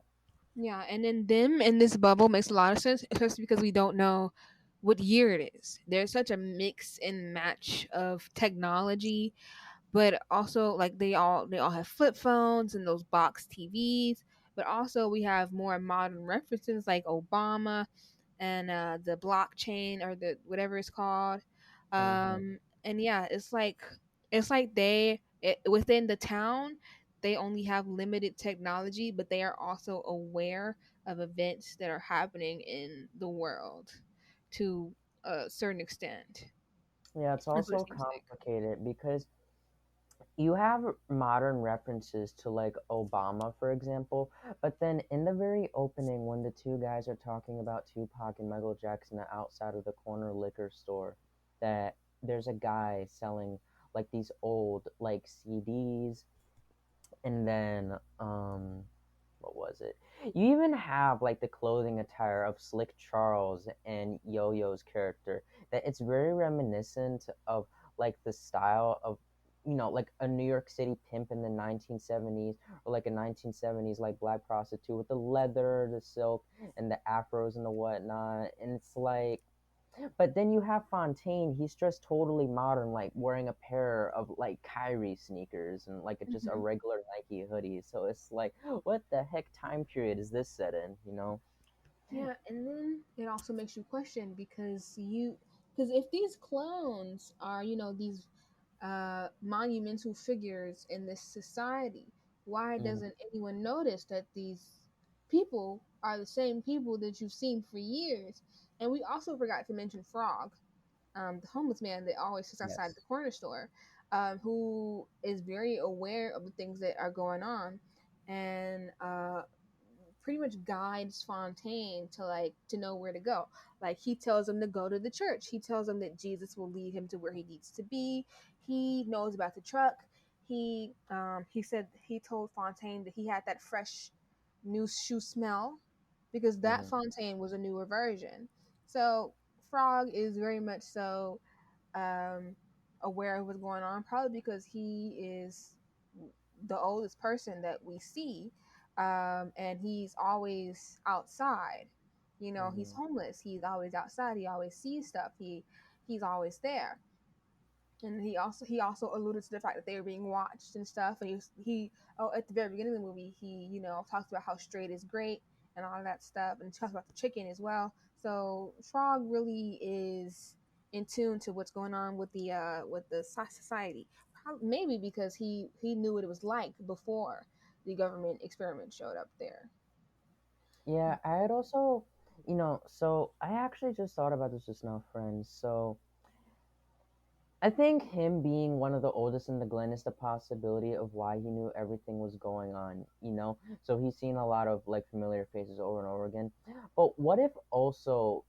Yeah, and then them in this bubble makes a lot of sense, especially because we don't know what year it is. There's such a mix and match of technology, but also like they all have flip phones and those box TVs, but also we have more modern references like Obama and the blockchain or the whatever it's called. Hmm. And yeah, it's like within the town they only have limited technology, but they are also aware of events that are happening in the world to a certain extent. Yeah, it's That's what it also seems like. complicated because you have modern references to like Obama, for example, but then in the very opening, when the two guys are talking about Tupac and Michael Jackson outside of the corner liquor store, that there's a guy selling like these old like CDs, and then what was it? You even have like the clothing attire of Slick Charles and Yo-Yo's character, that it's very reminiscent of like the style of like a New York City pimp in the 1970s, or like a 1970s like black prostitute with the leather, the silk, and the afros and the whatnot. And it's like, but then you have Fontaine. He's dressed totally modern, like wearing a pair of like Kyrie sneakers and like just a Hmm. regular Nike hoodie. So it's like, what the heck time period is this set in? Yeah, and then it also makes you question because if these clones are these monumental figures in this society, why Mm, doesn't anyone notice that these people are the same people that you've seen for years? And we also forgot to mention Frog, the homeless man that always sits outside yes. the corner store, who is very aware of the things that are going on, and pretty much guides Fontaine to know where to go. Like he tells him to go to the church. He tells him that Jesus will lead him to where he needs to be. He knows about the truck. He said he told Fontaine that he had that fresh new shoe smell because that Mm, Fontaine was a newer version. So Frog is very much so um, aware of what's going on, probably because he is the oldest person that we see, and he's always outside. You know, he's Hmm. homeless. He's always outside. He always sees stuff. He's always there. And he also alluded to the fact that they were being watched and stuff. And he oh, at the very beginning of the movie, he talks about how straight is great and all that stuff, and talks about the chicken as well. So Frog really is in tune to what's going on with the society. Maybe because he knew what it was like before the government experiment showed up there. Yeah, I had also, so I actually just thought about this just now, friends. So I think him being one of the oldest in the Glen is the possibility of why he knew everything was going on, you know? So he's seen a lot of like familiar faces over and over again. But what if also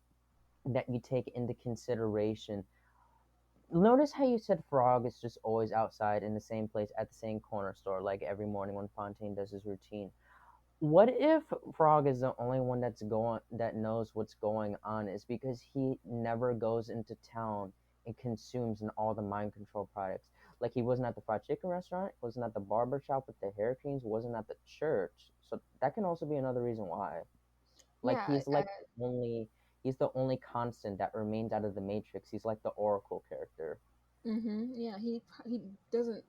that you take into consideration, notice how you said Frog is just always outside in the same place at the same corner store, like every morning when Fontaine does his routine. What if Frog is the only one that knows what's going on is because he never goes into town and consumes in all the mind control products. Like he wasn't at the fried chicken restaurant, wasn't at the barber shop with the hair creams, wasn't at the church. So that can also be another reason why. Like Yeah. he's the only constant that remains out of the Matrix. He's like the Oracle character. Yeah. He doesn't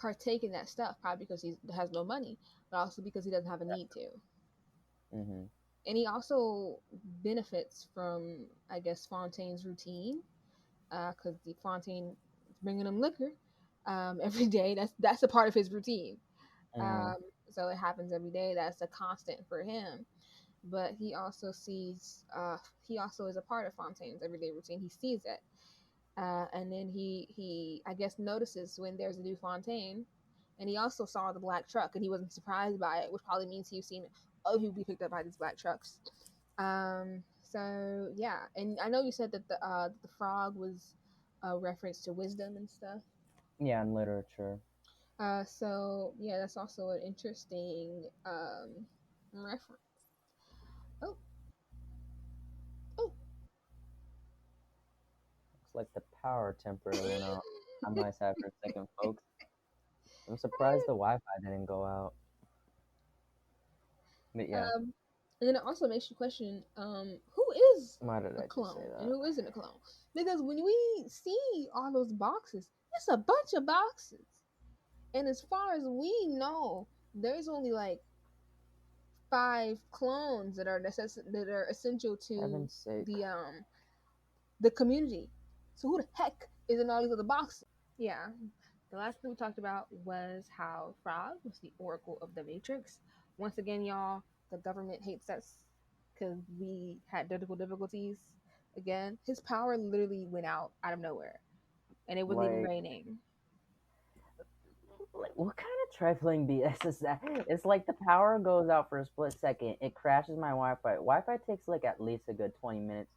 partake in that stuff probably because he has no money, but also because he doesn't have a need to. Hmm. And he also benefits from, I guess, Fontaine's routine, because the Fontaine is bringing him liquor every day. That's a part of his routine. Hmm. Um, so it happens every day. That's a constant for him. But he also sees. He also is a part of Fontaine's everyday routine. He sees it, and then he I guess notices when there's a new Fontaine, and he also saw the black truck, and he wasn't surprised by it, which probably means he's seen other people be picked up by these black trucks. So yeah, and I know you said that the frog was a reference to wisdom and stuff. Yeah, in literature. So yeah, that's also an interesting reference. Oh, oh. Looks like the power temporarily went out on my side for a second, folks. I'm surprised the Wi-Fi didn't go out. But yeah, um, and then it also makes you question who is why did a I just say clone and that? who isn't a clone, because when we see all those boxes, it's a bunch of boxes, and as far as we know, there's only like five clones that are that are essential to Heaven's sake. the um the community. So who the heck is in all these other boxes? Yeah. The last thing we talked about was how Frog was the oracle of the Matrix. Once again, y'all, the government hates us because we had technical difficulties. Again, his power literally went out of nowhere, and it wasn't even Like, raining. what kind of trifling BS is that? It's like the power goes out for a split second. It crashes my Wi-Fi. Wi-Fi takes like at least a good 20 minutes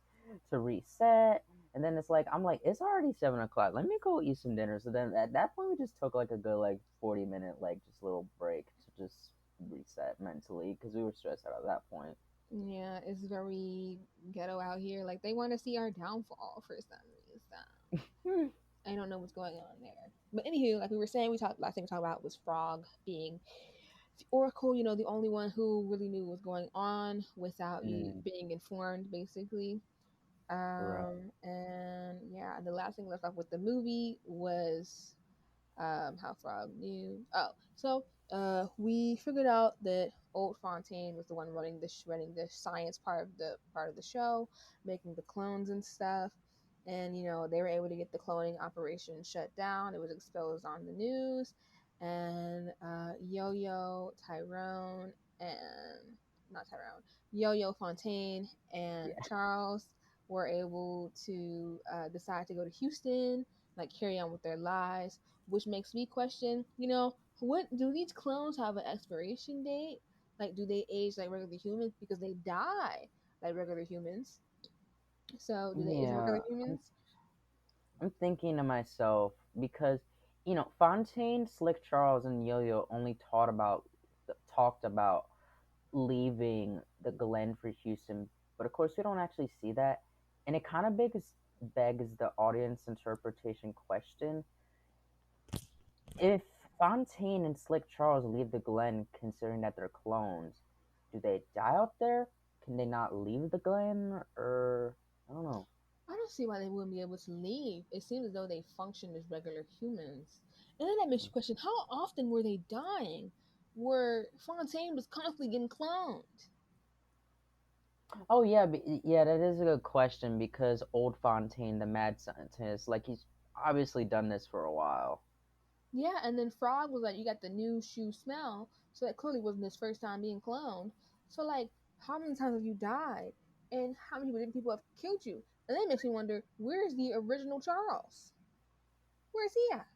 to reset. And then it's like, I'm like, it's already 7 o'clock. Let me go eat some dinner. So then at that point, we just took like a good, like, 40-minute, like, just little break to just reset mentally because we were stressed out at that point. Yeah, it's very ghetto out here. Like they want to see our downfall for some reason. Hmm. I don't know what's going on there. But anywho, like we were saying, we talked last thing we talked about was Frog being the Oracle. You know, the only one who really knew what was going on without you Mm, being informed, basically. right. And yeah, the last thing left off with the movie was how Frog knew. Oh, so we figured out that Old Fontaine was the one running the science part of the show, making the clones and stuff. And they were able to get the cloning operation shut down. It was exposed on the news, and Yo-Yo Tyrone and not Tyrone, Yo-Yo Fontaine and Yeah. Charles were able to decide to go to Houston, like carry on with their lives, which makes me question, what do these clones have an expiration date? Like, do they age like regular humans because they die like regular humans? So, do they age like Yeah. regular I'm, humans? I'm thinking to myself because, Fontaine, Slick Charles, and Yo Yo only talked about leaving the Glen for Houston, but of course we don't actually see that, and it kind of begs the audience interpretation question: if Fontaine and Slick Charles leave the Glen, considering that they're clones, do they die out there? Can they not leave the Glen, or I don't know. I don't see why they wouldn't be able to leave. It seems as though they function as regular humans. And then that makes you question how often were they dying? Where Fontaine was constantly getting cloned. Oh yeah, yeah, that is a good question because old Fontaine, the mad scientist, like he's obviously done this for a while. Yeah, and then Frog was like, you got the new shoe smell. So that clearly wasn't his first time being cloned. So, like, how many times have you died? And how many different people have killed you? And that makes me wonder, where's the original Charles? Where's he at?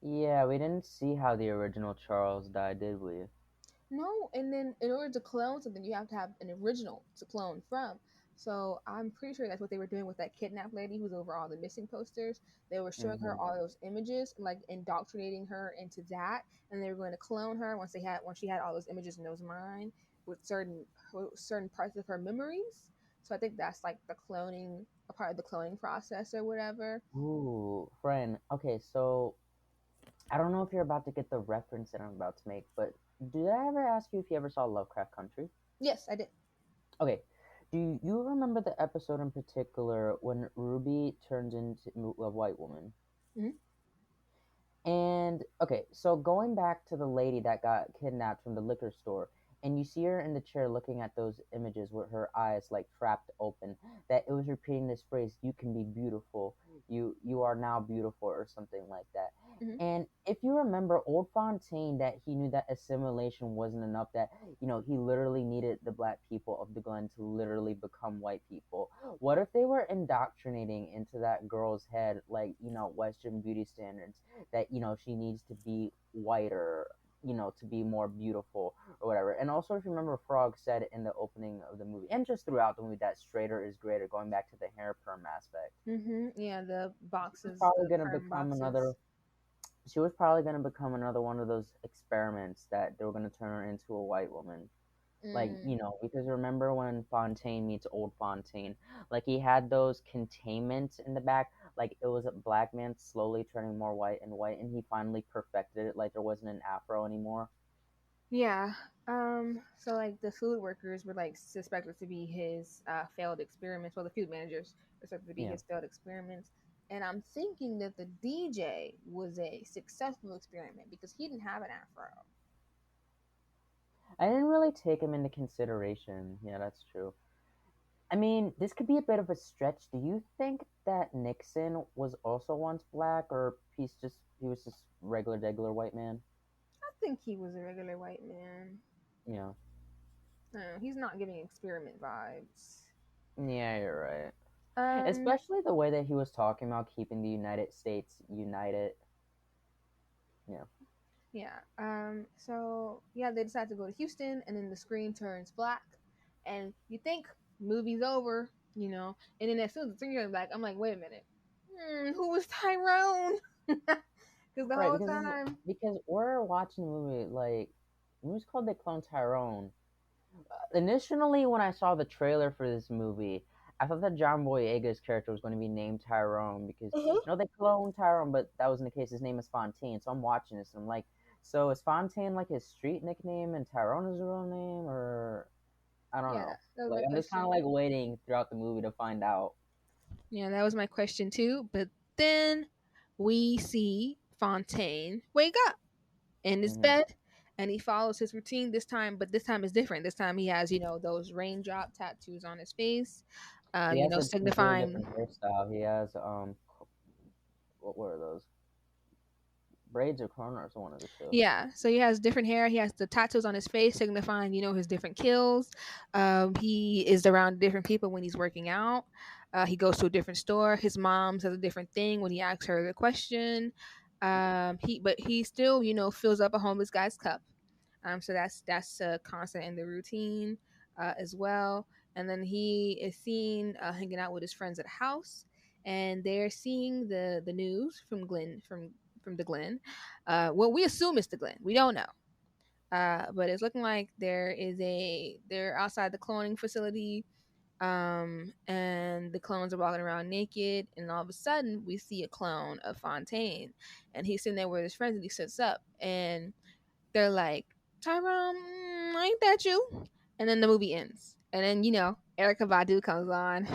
Yeah, we didn't see how the original Charles died, did we? No, and then in order to clone something, you have to have an original to clone from. So I'm pretty sure that's what they were doing with that kidnapped lady who's over all the missing posters. They were showing her Hmm. all those images, like indoctrinating her into that, and they were going to clone her once she had all those images in those mind with certain parts of her memories. So I think that's like a part of the cloning process or whatever. Ooh, friend. Okay, so I don't know if you're about to get the reference that I'm about to make, but did I ever ask you if you ever saw Lovecraft Country? Yes, I did. Okay, do you remember the episode in particular when Ruby turns into a white woman? Hmm. And okay, so going back to the lady that got kidnapped from the liquor store, and you see her in the chair looking at those images with her eyes like trapped open, that it was repeating this phrase, "You can be beautiful. You are now beautiful," or something like that. Hmm. And if you remember old Fontaine, that he knew that assimilation wasn't enough, that he literally needed the black people of the Glen to literally become white people. What if they were indoctrinating into that girl's head, like, Western beauty standards, that she needs to be whiter, to be more beautiful or whatever. And also, if you remember, Frog said in the opening of the movie and just throughout the movie that straighter is greater, going back to the hair perm aspect. Yeah, the She's boxes, probably the going to perm become boxes. another she was probably going to become another one of those experiments that they were going to turn her into a white woman, like, Mm. because remember when Fontaine meets old Fontaine, like he had those containments in the back, like it was a black man slowly turning more white and white, and he finally perfected it, like there wasn't an afro anymore. Yeah. So like the food workers were like suspected to be his failed experiments. Well, the food managers were suspected to be Yeah, his failed experiments. And I'm thinking that the DJ was a successful experiment because he didn't have an afro. I didn't really take him into consideration. Yeah, that's true. I mean, this could be a bit of a stretch. Do you think that Nixon was also once black, or he was just regular white man? I think he was a regular white man. Yeah, He's not giving experiment vibes. yeah, you're right. Um, Especially the way that he was talking about keeping the United States united. Yeah. Yeah. So yeah, they decide to go to Houston, and then the screen turns black, and you think movie's over, and then as soon as the screen turns black, I'm like, wait a minute, who was Tyrone? Because the Right, whole time, because we're watching the movie, like, it was called The Clone Tyrone. Initially, when I saw the trailer for this movie, I thought that John Boyega's character was going to be named Tyrone because uh-huh. they cloned Tyrone, but that wasn't the case. His name is Fontaine, so I'm watching this and I'm like, so is Fontaine like his street nickname and Tyrone is his real name, or I don't Yeah, know. that was Like, my I'm just kind of question. like waiting throughout the movie to find out. Yeah, that was my question too. But then we see Fontaine wake up in his Hmm. bed, and he follows his routine this time, but this time is different. This time he has, those raindrop tattoos on his face, He has a completely signifying. different hairstyle. He has what were those, braids or cornrows? One of the two. Yeah, so he has different hair. He has the tattoos on his face, signifying, his different kills. He is around different people when he's working out. He goes to a different store. His mom says a different thing when he asks her the question. But he still, fills up a homeless guy's cup. So that's a constant in the routine as well. And then he is seen hanging out with his friends at a house, and they're seeing the news from the Glen. Well, we assume it's the Glen. We don't know. But it's looking like they're outside the cloning facility, and the clones are walking around naked, and all of a sudden we see a clone of Fontaine, and he's sitting there with his friends, and he sits up, and they're like, Tyrone, ain't that you? And then the movie ends, and then Erica Badu comes on.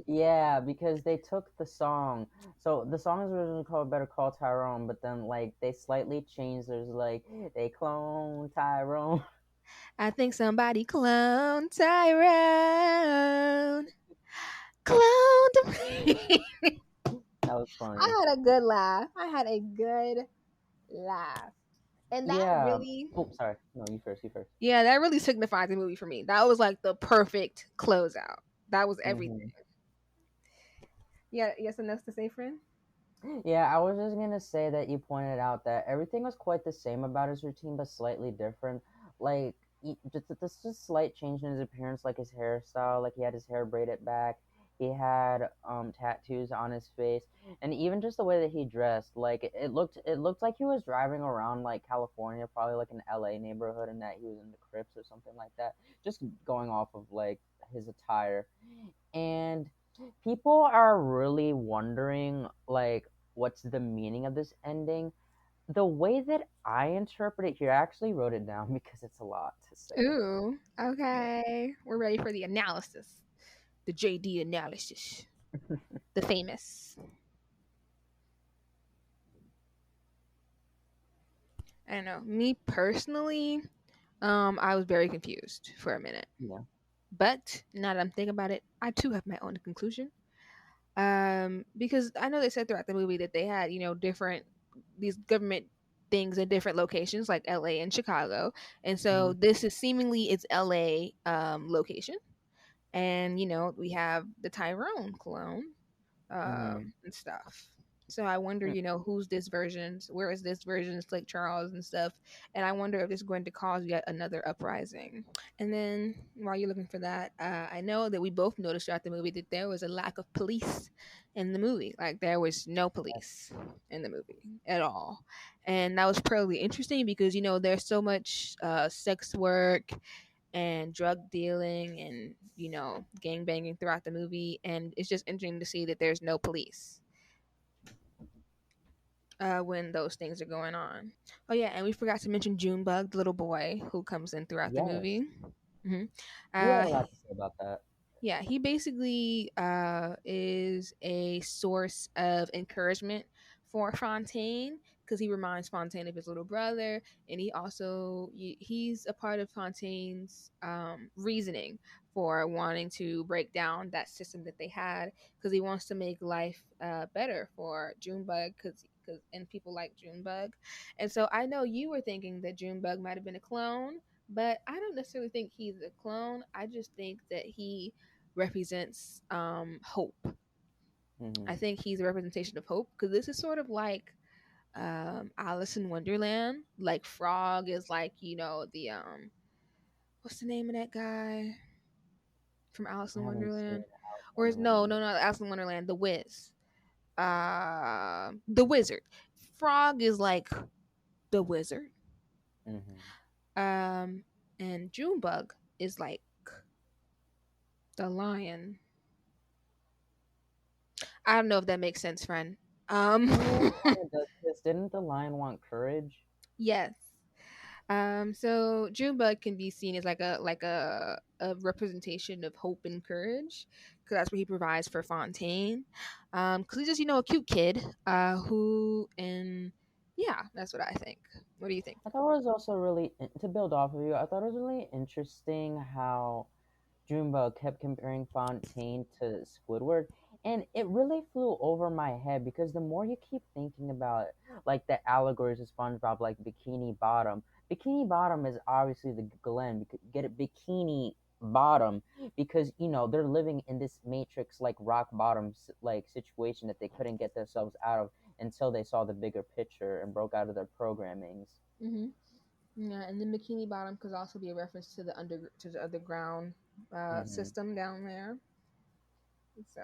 Yeah, because they took the song. So the song is originally called "Better Call Tyrone," but then like they slightly changed. There's like they clone Tyrone. I think somebody cloned Tyrone, cloned me. That was funny. I had a good laugh. I had a good laugh. And that Yeah. really, Oh, sorry. No, you first. You first. yeah, that really signified the movie for me. That was like the perfect closeout. That was everything. Hmm. Yeah, yes and else to say, friend? Yeah, I was just gonna say that you pointed out that everything was quite the same about his routine, but slightly different. Like, just slight change in his appearance, like his hairstyle. Like he had his hair braided back. He had tattoos on his face, and even just the way that he dressed. Like it looked like he was driving around like California, probably like an L.A. neighborhood, and that he was in the Crips or something like that. Just going off of like his attire, and people are really wondering like what's the meaning of this ending. The way that I interpret it here, I actually wrote it down because it's a lot to say. Ooh, okay. We're ready for the analysis. The JD analysis. The famous. I don't know. Me personally, I was very confused for a minute. Yeah. But now that I'm thinking about it, I too have my own conclusion. Because I know they said throughout the movie that they had, different these government things in different locations like LA and Chicago. And so Hmm. this is seemingly its LA location. And we have the Tyrone clone Hmm. and stuff. So I wonder, who's this version? Where is this version? Lake Charles and stuff. And I wonder if this is going to cause yet another uprising. And then while you're looking for that, I know that we both noticed throughout the movie that there was a lack of police in the movie. Like there was no police in the movie at all. And that was pretty interesting because, there's so much sex work and drug dealing and gang banging throughout the movie, and it's just interesting to see that there's no police when those things are going on. Oh yeah, and we forgot to mention Junebug, the little boy who comes in throughout the Yes. movie. hmm You had uh, a lot to say about that. yeah, he basically is a source of encouragement for Fontaine because he reminds Fontaine of his little brother, and he's a part of Fontaine's reasoning for wanting to break down that system that they had because he wants to make life better for Junebug and people like Junebug. And so I know you were thinking that Junebug might have been a clone, but I don't necessarily think he's a clone. I just think that he represents hope. I Hmm. think he's a representation of hope because this is sort of like Alice in Wonderland. Like Frog is like the what's the name of that guy from Alice I in haven't seen Wonderland? Alice in Or is Wonderland no either. Alice in Wonderland, the Wiz, the Wizard. Frog is like the Wizard, Hmm. um, and Junebug is like the Lion. I don't know if that makes sense, friend. Yeah, it kind of does. Because didn't the lion want courage? Yes. So Junebug can be seen as like a representation of hope and courage, because that's what he provides for Fontaine. Because he's just a cute kid. Who and yeah, that's what I think. What do you think? I thought it was also really to build off of you. I thought it was really interesting how Junebug kept comparing Fontaine to Squidward, and it really flew over my head because the more you keep thinking about it, like the allegories of SpongeBob, like Bikini Bottom is obviously the Glen. Get it, Bikini Bottom, because they're living in this matrix like rock bottom like situation that they couldn't get themselves out of until they saw the bigger picture and broke out of their programmings. Mm-hmm. Yeah, and then Bikini Bottom could also be a reference to the underground Hmm. system down there. So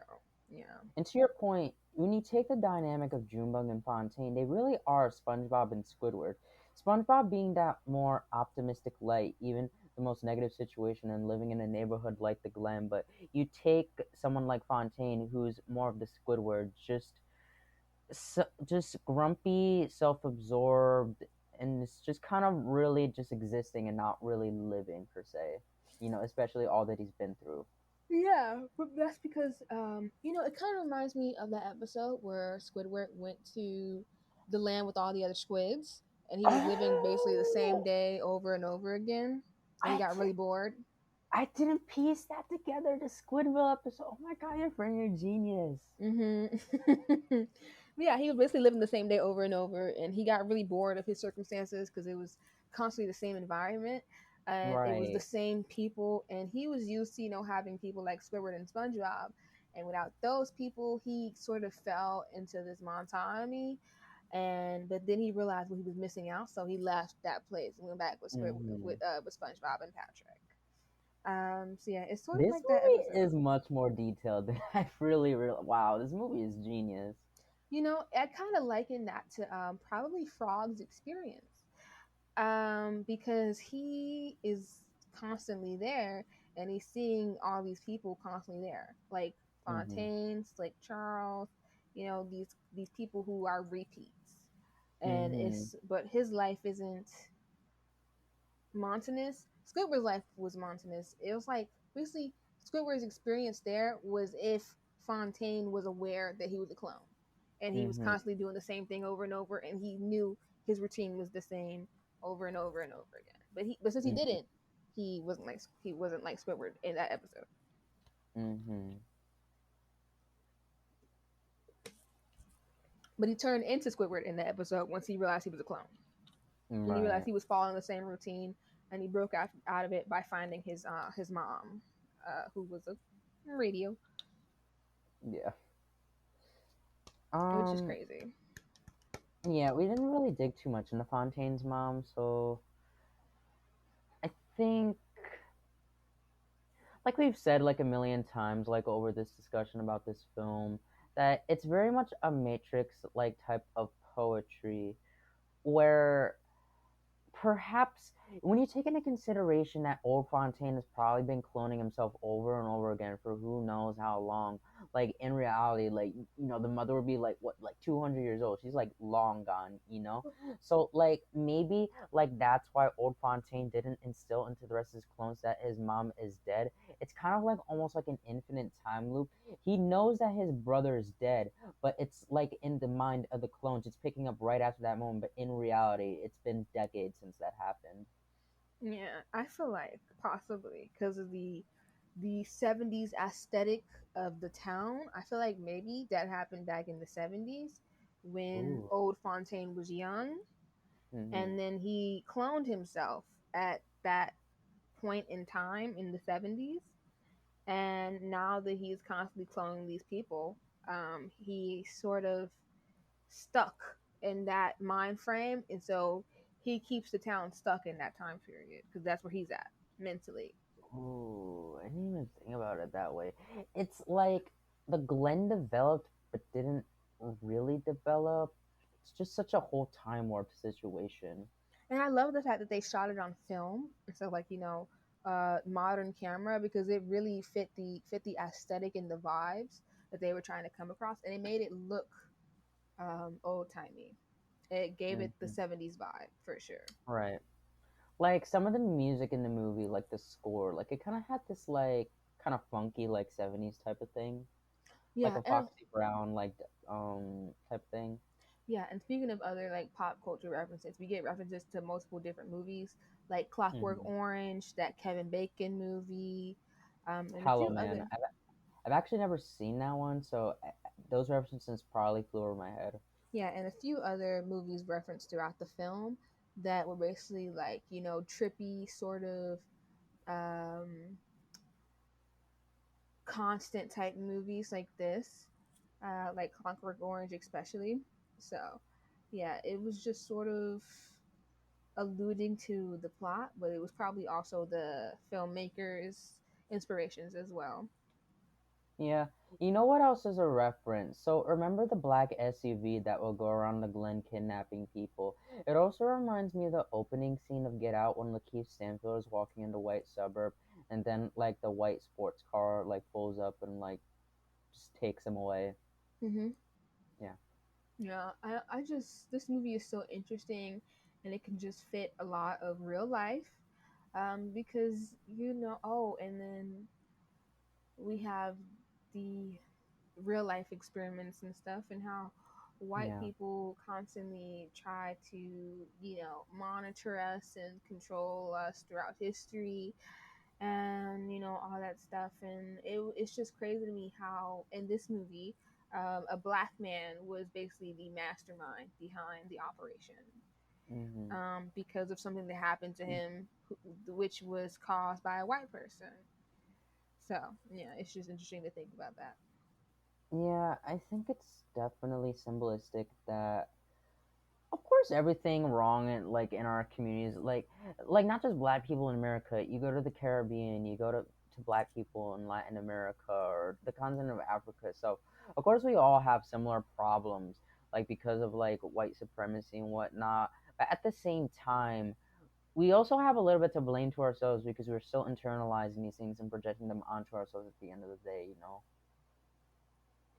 yeah. And to your point, when you take the dynamic of Junebug and Fontaine, they really are SpongeBob and Squidward. SpongeBob being that more optimistic light, even the most negative situation and living in a neighborhood like the Glen. But you take someone like Fontaine, who's more of the Squidward, just grumpy, self-absorbed, and it's just kind of really just existing and not really living per se. Especially all that he's been through. Yeah, but that's because it kind of reminds me of that episode where Squidward went to the land with all the other squids, and he was living basically the same Oh, day over and over again, and he I got di- really bored. I didn't piece that together. The Squidville episode. Oh my god, your friend, you're a genius. Hmm. Yeah, he was basically living the same day over and over, and he got really bored of his circumstances because it was constantly the same environment, and it was the Right. same people, and he was used to having people like Squidward and SpongeBob, and without those people, he sort of fell into this monotony, and but then he realized what he was missing out, so he left that place and went back with Hmm. with SpongeBob and Patrick. So yeah, it's sort of This like that movie episode. is much more detailed than I really. Wow, this movie is genius. I kind of liken that to probably Frog's experience, because he is constantly there and he's seeing all these people constantly there, like Hmm. Fontaine, like Charles, these people who are repeats, and Hmm. it's but his life isn't mountainous. Squidward's life was mountainous. It was like basically Squidward's experience there was if Fontaine was aware that he was a clone, and he was Hmm. constantly doing the same thing over and over, and he knew his routine was the same over and over and over again. But since he Hmm. didn't, he wasn't like Squidward in that episode. Hmm. But he turned into Squidward in that episode once he realized he was a clone, and he realized Right. he was following the same routine, and he broke out of it by finding his mom, who was a radio, Yeah. which is Um. crazy. Yeah, we didn't really dig too much into Fontaine's mom, so I think, like we've said like a million times, like over this discussion about this film, that it's very much a Matrix like type of poetry where perhaps when you take into consideration that old Fontaine has probably been cloning himself over and over again for who knows how long, like in reality, like the mother would be like what, like 200 years old. She's like long gone. So like maybe like that's why old Fontaine didn't instill into the rest of his clones that his mom is dead. It's kind of like almost like an infinite time loop. He knows that his brother is dead, but it's like in the mind of the clones, it's picking up right after that moment. But in reality, it's been decades since that happened. Yeah, I feel like possibly because of the 70s aesthetic of the town. I feel like maybe that happened back in the 70s when Ooh. old Fontaine was young, Mm-hmm. and then he cloned himself at that point in time in the 70s. And now that he's constantly cloning these people, he sort of stuck in that mind frame, and so he keeps the town stuck in that time period because that's where he's at mentally. Ooh, I didn't even think about it that way. It's like the Glen developed but didn't really develop. It's just such a whole time warp situation. And I love the fact that they shot it on film instead of like modern camera, because it really fit the aesthetic and the vibes that they were trying to come across, and it made it look old timey. It gave it the Hmm. 70s vibe for sure. Right. Like some of the music in the movie, like the score, like it kind of had this like kind of funky like 70s type of thing, like Yeah, a and Foxy Brown like type thing. yeah, and speaking of other like pop culture references, we get references to multiple different movies, like Clockwork Hmm. Orange, that Kevin Bacon movie, and a Hello, few man. other. I've actually never seen that one, so those references probably flew over my head. Yeah, and a few other movies referenced throughout the film that were basically like trippy sort of um, constant type movies like this, like Clockwork Orange especially. So yeah, it was just sort of alluding to the plot, but it was probably also the filmmakers' inspirations as well. Yeah. You know what else is a reference? So remember the black SUV that will go around the Glen kidnapping people? It also reminds me of the opening scene of Get Out when Lakeith Stanfield is walking in the white suburb and then like the white sports car like pulls up and like just takes him away. Mm-hmm. Yeah. Yeah, I just this movie is so interesting, and it can just fit a lot of real life, because oh, and then we have the real life experiments and stuff, and how white Yeah. people constantly try to monitor us and control us throughout history, and all that stuff. And it's just crazy to me how in this movie, a black man was basically the mastermind behind the operation, Mhm. because of something that happened to him, which was caused by a white person. So yeah, it's just interesting to think about that. Yeah, I think it's definitely symbolistic that of course everything wrong in like in our communities like not just black people in America. You go to the Caribbean, you go to black people in Latin America or the continent of Africa. So of course we all have similar problems like because of like white supremacy and whatnot. But at the same time, we also have a little bit to blame to ourselves because we're still internalizing these things and projecting them onto ourselves at the end of the day, you know.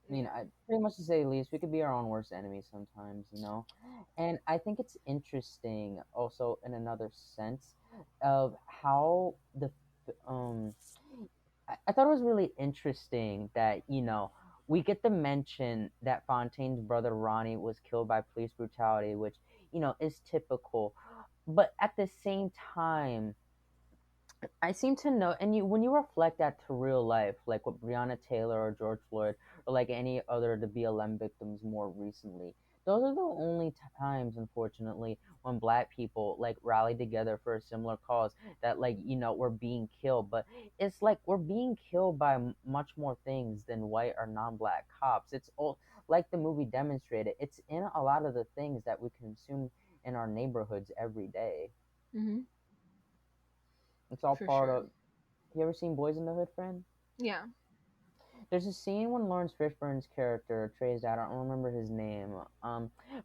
I mean, Yeah. pretty much to say the least, we could be our own worst enemy sometimes, you know? And I think it's interesting also in another sense of how I thought it was really interesting that, you know, we get the mention that Fontaine's brother Ronnie was killed by police brutality, which, you know, is typical. But at the same time, I seem to know, and you when you reflect that to real life, like with Breonna Taylor or George Floyd, or like any other of the BLM victims more recently, those are the only times, unfortunately, when Black people like rally together for a similar cause that like you know we're being killed. But it's like we're being killed by much more things than white or non-Black cops. It's all like the movie demonstrated. It's in a lot of the things that we consume in our neighborhoods every day. Hmm. It's all For part sure. of. You ever seen Boys in the Hood, friend? Yeah. There's a scene when Lawrence Fishburne's character Trey's dad. I don't remember his name.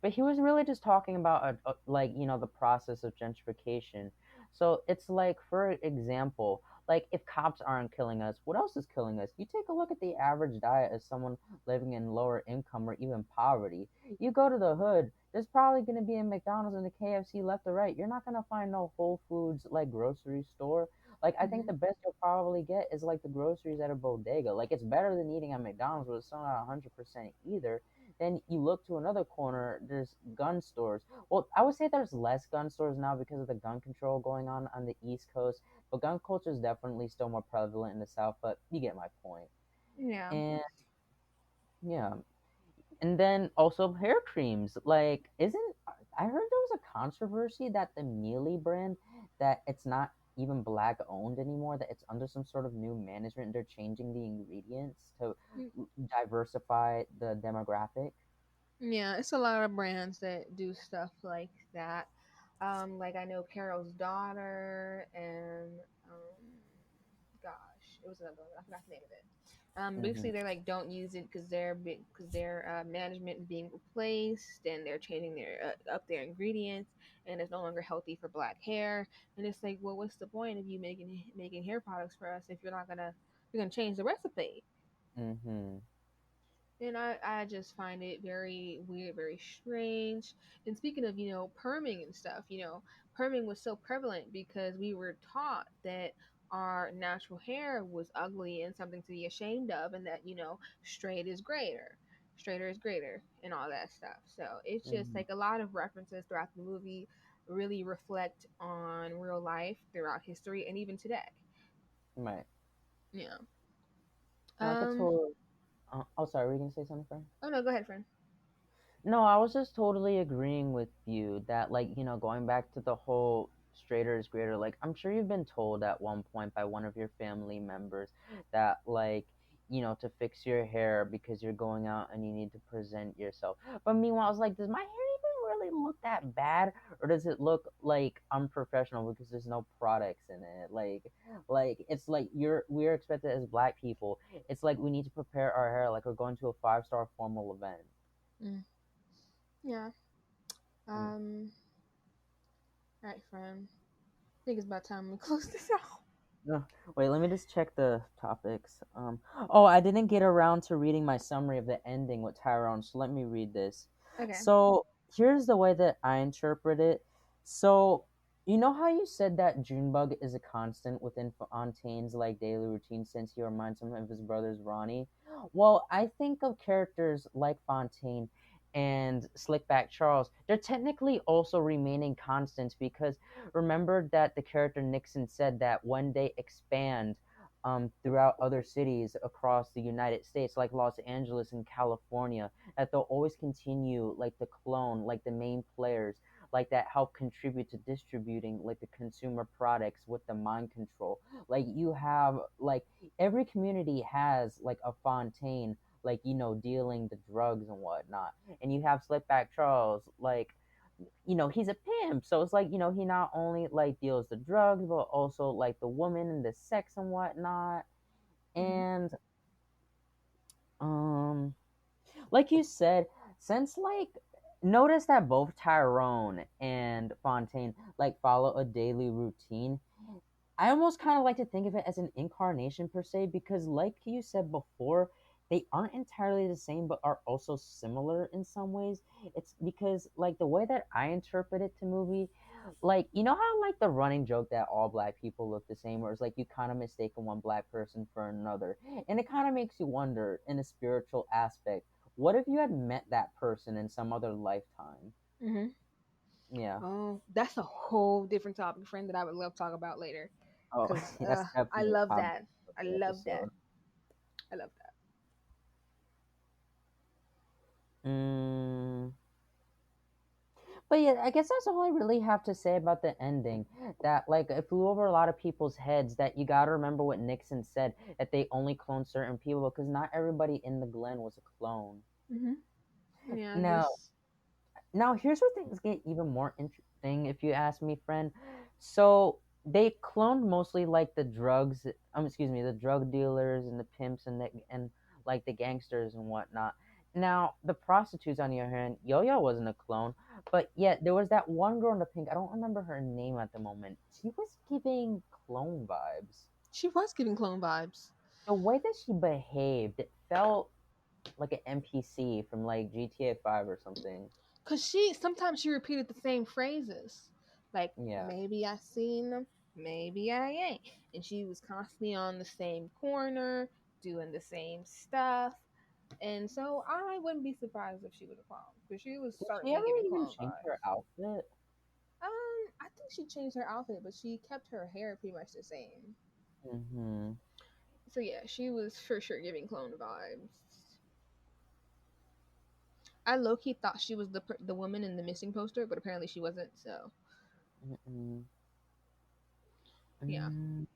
But he was really just talking about like you know the process of gentrification. So it's like, for example, like if cops aren't killing us, what else is killing us? You take a look at the average diet of someone living in lower income or even poverty. You go to the hood, there's probably going to be a McDonald's and a KFC left or right. You're not going to find no Whole Foods like grocery store. Like I think Hmm. the best you'll probably get is like the groceries at a bodega. Like it's better than eating at McDonald's, but it's still not 100% either. Then you look to another corner, there's gun stores. Well, I would say there's less gun stores now because of the gun control going on the East Coast, but gun culture is definitely still more prevalent in the South. But you get my point. Yeah. And yeah, and then also hair creams. Like, isn't I heard there was a controversy that the Mealy brand that it's not even black owned anymore, that it's under some sort of new management. They're changing the ingredients to diversify the demographic. Yeah, it's a lot of brands that do stuff like that. Like I know Carol's daughter, and um, gosh, it was another one. I forgot the name of it. Hmm. Basically, they're like, don't use it because their management is being replaced, and they're changing their up their ingredients, and it's no longer healthy for black hair. And it's like, well, what's the point of you making hair products for us if you're gonna change the recipe? Hmm. And I just find it very weird, very strange. And speaking of, perming and stuff, perming was so prevalent because we were taught that our natural hair was ugly and something to be ashamed of, and that, straighter is greater, and all that stuff. So it's just Hmm. like a lot of references throughout the movie really reflect on real life throughout history and even today. Right. Yeah. And I could Um. totally. Oh, sorry. Were you gonna say something, friend? Oh no, go ahead, friend. No, I was just totally agreeing with you that, like, you know, going back to the whole straighter is greater, like, I'm sure you've been told at one point by one of your family members that, like, you know, to fix your hair because you're going out and you need to present yourself. But meanwhile, I was like, does my hair even really look that bad, or does it look like unprofessional because there's no products in it? Like it's like we're expected as black people. It's like we need to prepare our hair like we're going to a 5-star formal event. Mm, yeah. Mm. Um. All right, friend. I think it's about time we close this out. No, wait, let me just check the topics. Oh, I didn't get around to reading my summary of the ending with Tyrone, so let me read this. Okay. So, here's the way that I interpret it. So, you know how you said that Junebug is a constant within Fontaine's like daily routine since he reminds him of his brothers Ronnie? Well, I think of characters like Fontaine and Slickback Charles. They're technically also remaining constants because remember that the character Nixon said that when they expand throughout other cities across the United States, like Los Angeles and California, that they'll always continue like the clone, like the main players, like that help contribute to distributing like the consumer products with the mind control. Like you have like every community has like a Fontaine, like dealing the drugs and whatnot, and you have Slipback Charles, like he's a pimp. So it's like, he not only like deals the drugs, but also like the woman and the sex and whatnot. Mm-hmm. And um like you said, since like notice that both Tyrone and Fontaine like follow a daily routine, I almost kind of like to think of it as an incarnation per se because, like you said before, they aren't entirely the same but are also similar in some ways. It's because, like, the way that I interpret it to movie, like, you know how, like, the running joke that all black people look the same, or it's like you kind of mistaken one black person for another. And it kind of makes you wonder in a spiritual aspect, what if you had met that person in some other lifetime? Mm-hmm. Yeah. Oh, that's a whole different topic, friend, that I would love to talk about later. Oh, Cause that's I definitely a love topic that. of I the love that. episode. I love that. Mm. But yeah, I guess that's all I really have to say about the ending. That like it flew over a lot of people's heads. That you got to remember what Nixon said that they only clone certain people because not everybody in the Glen was a clone. Mm-hmm. Yeah, Now, just now here's where things get even more interesting, if you ask me, friend. So they cloned mostly like the drugs. Excuse me, the drug dealers and the pimps and like the gangsters and whatnot. Now the prostitutes, on the other hand, Yo-Yo wasn't a clone, but yet there was that one girl in the pink. I don't remember her name at the moment. She was giving clone vibes. she was giving clone vibes. The way that she behaved, it felt like an NPC from like GTA 5 or something. Cause she sometimes she repeated the same phrases, like Yeah. maybe I seen them, maybe I ain't, and she was constantly on the same corner doing the same stuff, and so I wouldn't be surprised if she was a clone because she was Did she certainly ever giving even clone change her vibes. outfit? I think she changed her outfit, but she kept her hair pretty much the same. Mm-hmm. So yeah, she was for sure giving clone vibes. I low key thought she was the woman in the missing poster, but apparently she wasn't. So Mm-mm. yeah, Mm.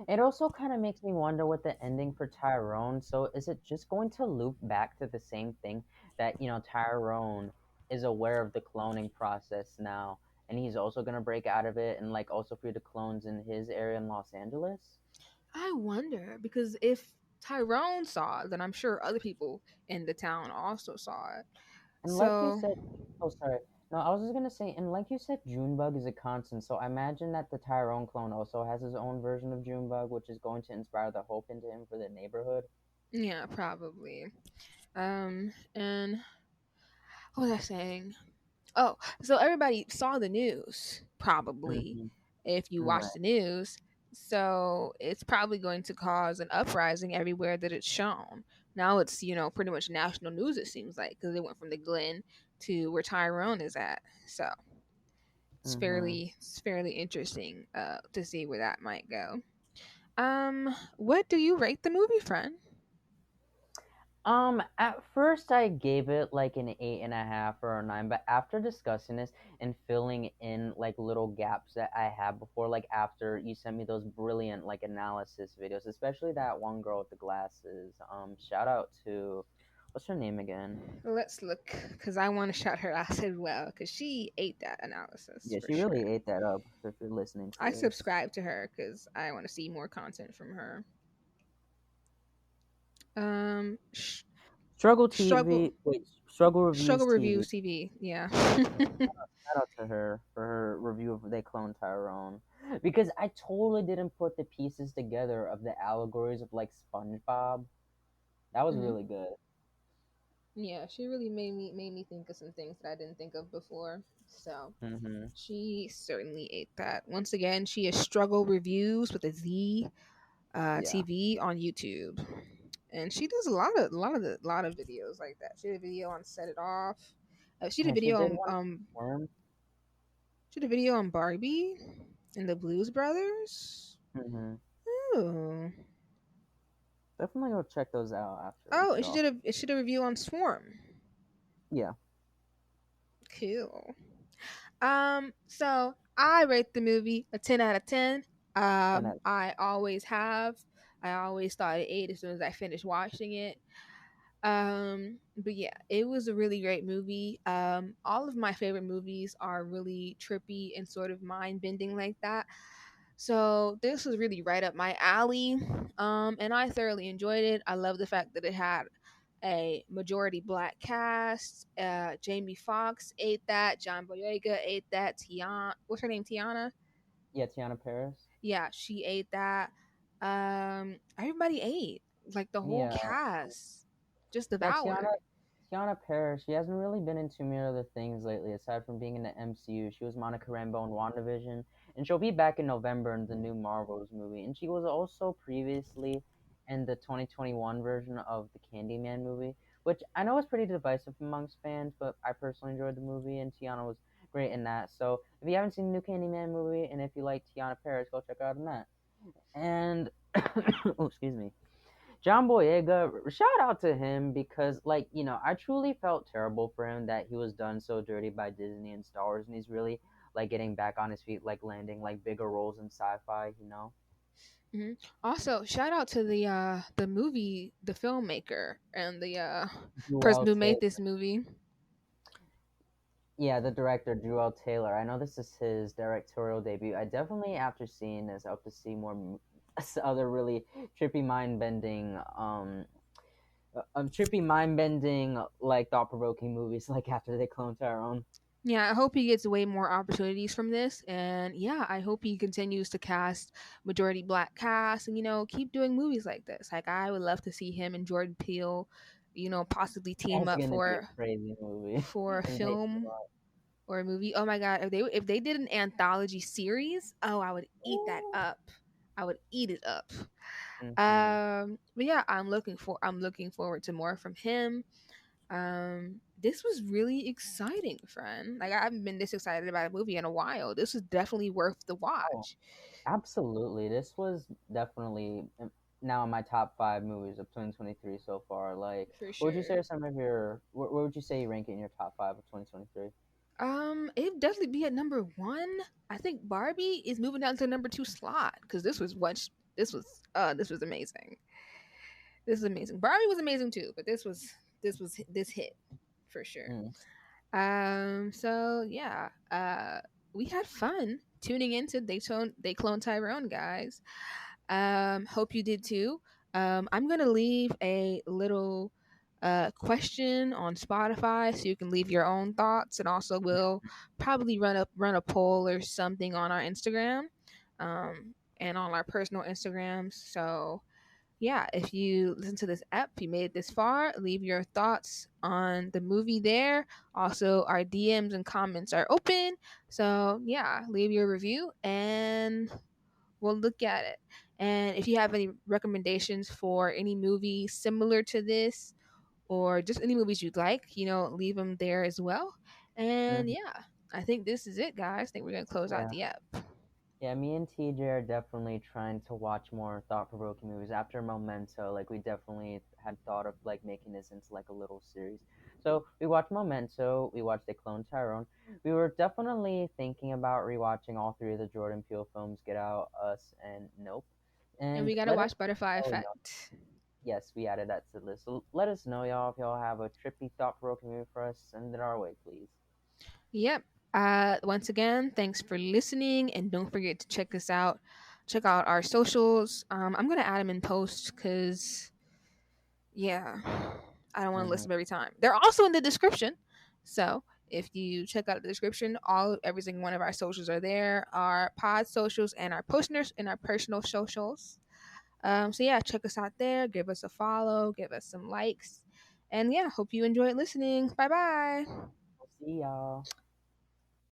It also kind of makes me wonder with the ending for Tyrone. So is it just going to loop back to the same thing that, Tyrone is aware of the cloning process now, and he's also going to break out of it and like also free the clones in his area in Los Angeles? I wonder because if Tyrone saw it, then I'm sure other people in the town also saw it. And like you So said, oh sorry. No, I was just gonna say, and like you said, Junebug is a constant. So I imagine that the Tyrone clone also has his own version of Junebug, which is going to inspire the hope into him for the neighborhood. yeah, probably. And what was I saying? Oh, so everybody saw the news, probably, Mm-hmm. if you Right. watch the news. So it's probably going to cause an uprising everywhere that it's shown. Now it's, pretty much national news, it seems like, because it went from the Glen to where Tyrone is at. So it's Mm-hmm. fairly interesting to see where that might go. What do you rate the movie, friend? At first I gave it like an 8.5 or a 9, but after discussing this and filling in like little gaps that I had before, like after you sent me those brilliant like analysis videos, especially that one girl with the glasses. Shout out to What's her name again? Let's look, because I want to shout her out as well, because she ate that analysis Yeah, for she really sure. ate that up. If you're listening to I this, subscribe to her because I want to see more content from her. Um, sh- Struggle struggle TV. Wait, Struggle struggle Reviews TV. reviews TV. Yeah. Shout out to her for her review of They Clone Tyrone. Because I totally didn't put the pieces together of the allegories of like SpongeBob. That was hmm really good. Yeah, she really made me think of some things that I didn't think of before. So Mm-hmm. she certainly ate that. Once again, she is struggle reviews with a Z, Yeah. TV on YouTube, and she does a lot of videos like that. She did a video on Set It Off. She did a Yeah, she video did on one worm. she did a video on Barbie and the Blues Brothers. Mm-hmm. Ooh. Definitely go check those out after we Oh, get and off. she did a review on Swarm. Yeah. Cool. So I rate the movie a 10 out of 10. And that, I always have. I always thought it 8 as soon as I finished watching it. But yeah, it was a really great movie. All of my favorite movies are really trippy and sort of mind bending like that. So this was really right up my alley. And I thoroughly enjoyed it. I love the fact that it had a majority black cast. Jamie Foxx ate that. John Boyega ate that. Tiana, what's her name? Tiana. yeah, Tiana Paris. Yeah, she ate that. Everybody ate, like the whole Yeah. cast, just Yeah, Tiana devoured. Tiana Paris, she hasn't really been in too many other things lately, aside from being in the MCU. She was Monica Rambeau in WandaVision, and she'll be back in November in the new Marvels movie. And she was also previously in the 2021 version of the Candyman movie, which I know is pretty divisive amongst fans, but I personally enjoyed the movie, and Tiana was great in that. So if you haven't seen the new Candyman movie, and if you like Tiana Paris, go check out that. And oh, excuse me. John Boyega, shout out to him because, like, I truly felt terrible for him that he was done so dirty by Disney and Star Wars, and he's really like getting back on his feet, like landing like bigger roles in sci-fi. hmm Also, shout out to the movie, the filmmaker, and the person Jewel who made Taylor, this movie. yeah, the director Jewel Taylor. I know this is his directorial debut. I definitely, after seeing this, hope to see more other really trippy, mind-bending, trippy, mind-bending, like thought-provoking movies, like after they clone Tyrone. Yeah, I hope he gets way more opportunities from this, and yeah, I hope he continues to cast majority black cast, and keep doing movies like this. Like I would love to see him and Jordan Peele, possibly team That's up gonna be a for crazy movie a if they film or a movie. Oh my god, if they did an anthology series, oh, I would eat that up. I would eat it up. mm-hmm. But yeah, I'm looking forward to more from him. This was really exciting, friend. Like I haven't been this excited about a movie in a while. This is definitely worth the Oh, watch absolutely. This was definitely now in my top five movies of 2023 so far. Like, for what would you say sure. are some of your? What would you say you rank it in your top five of 2023? It'd definitely be at number one. I think Barbie is moving down to the number two slot because this was amazing. This is amazing. Barbie was amazing too, but this hit for sure. Mm, So yeah, we had fun tuning into They Clone Tyrone, guys. Hope you did too. I'm gonna leave a little question on Spotify so you can leave your own thoughts, and also we'll probably run a poll or something on our Instagram, and on our personal Instagrams. So yeah, if you listen to this app, if you made it this far, leave your thoughts on the movie there. Also, our DMs and comments are open. So, yeah, leave your review and we'll look at it. And if you have any recommendations for any movie similar to this or just any movies you'd like, leave them there as well. And mm, yeah, I think this is it, guys. I think we're going to close out yeah. the app. Yeah, me and TJ are definitely trying to watch more thought-provoking movies after Memento. Like we definitely had thought of like making this into like a little series. So we watched Memento, we watched The Clone Tyrone. We were definitely thinking about rewatching all three of the Jordan Peele films, Get Out, Us, and Nope. And And we got to let us watch Butterfly know. Effect. Yes, we added that to the list. So let us know, y'all, if y'all have a trippy, thought-provoking movie for us. Send it our way, please. Yep. Once again, thanks for listening, and don't forget to check us out. Check out our socials. I'm gonna add them in post because yeah, I don't want to list Hmm. them every time. They're also in the description. So if you check out the description, every single one of our socials are there. Our pod socials and our posters and our personal socials. So yeah, check us out there. Give us a follow. Give us some likes. And yeah, hope you enjoyed listening. Bye bye. See y'all.